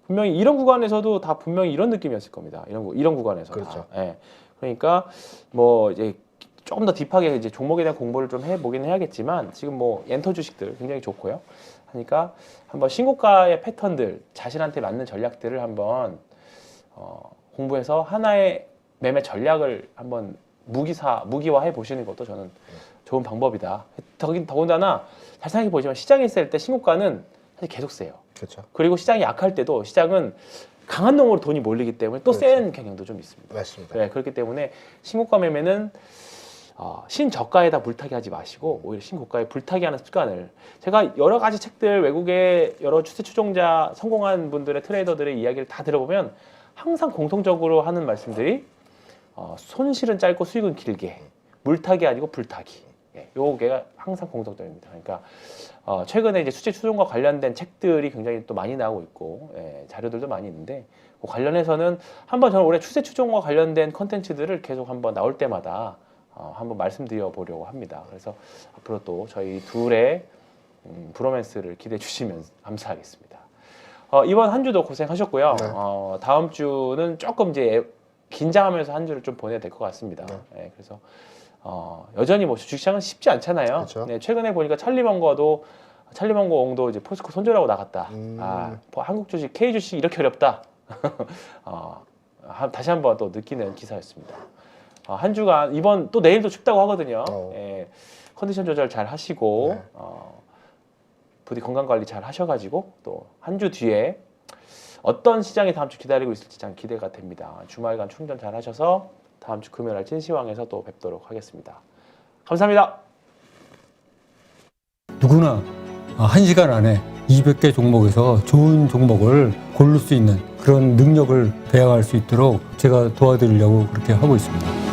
Speaker 1: 분명히 이런 구간에서도 다 분명히 이런 느낌이었을 겁니다. 이런 구간에서.
Speaker 2: 그렇죠.
Speaker 1: 다. 네. 그러니까 뭐 이제 조금 더 딥하게 이제 종목에 대한 공부를 좀 해보긴 해야겠지만 지금 뭐 엔터 주식들 굉장히 좋고요. 하니까 한번 신고가의 패턴들, 자신한테 맞는 전략들을 한번 공부해서 하나의 매매 전략을 한번 무기화해 보시는 것도 저는 좋은 방법이다. 더군다나 잘 생각해 보시면 시장에 있을 때 신고가는 사실 계속 세요.
Speaker 2: 그렇죠.
Speaker 1: 그리고 시장이 약할 때도 시장은 강한 놈으로 돈이 몰리기 때문에 또 센 경향도 좀 있습니다.
Speaker 2: 맞습니다.
Speaker 1: 네, 그렇기 때문에 신고가 매매는 신저가에다 물타기 하지 마시고 오히려 신고가에 불타기 하는 습관을 제가 여러 가지 책들 외국의 여러 추세 추종자 성공한 분들의 트레이더들의 이야기를 다 들어보면 항상 공통적으로 하는 말씀들이 손실은 짧고 수익은 길게 물타기 아니고 불타기 요게 항상 공통점입니다. 그러니까 최근에 이제 추세 추종과 관련된 책들이 굉장히 또 많이 나오고 있고 자료들도 많이 있는데 그 관련해서는 한번 저는 올해 추세 추종과 관련된 컨텐츠들을 계속 한번 나올 때마다 한번 말씀드려 보려고 합니다. 그래서 앞으로 또 저희 둘의 브로맨스를 기대해 주시면 감사하겠습니다. 이번 한 주도 고생하셨고요.
Speaker 2: 네.
Speaker 1: 다음 주는 조금 이제 긴장하면서 한 주를 좀 보내야 될 것 같습니다. 네, 그래서 여전히 뭐 주식시장은 쉽지 않잖아요.
Speaker 2: 그렇죠.
Speaker 1: 네, 최근에 보니까 찰리번거 옹도 이제 포스코 손절하고 나갔다. 한국 주식, K 주식 이렇게 어렵다. 다시 한번 또 느끼는 기사였습니다. 한 주간 이번 또 내일도 춥다고 하거든요. 컨디션 조절 잘 하시고 부디 건강 관리 잘 하셔가지고 또 한 주 뒤에 어떤 시장이 다음 주 기다리고 있을지 참 기대가 됩니다. 주말간 충전 잘 하셔서 다음 주 금요일 날 찐시황에서 또 뵙도록 하겠습니다. 감사합니다.
Speaker 3: 누구나 1시간 안에 200개 종목에서 좋은 종목을 고를 수 있는 그런 능력을 배양할 수 있도록 제가 도와드리려고 그렇게 하고 있습니다.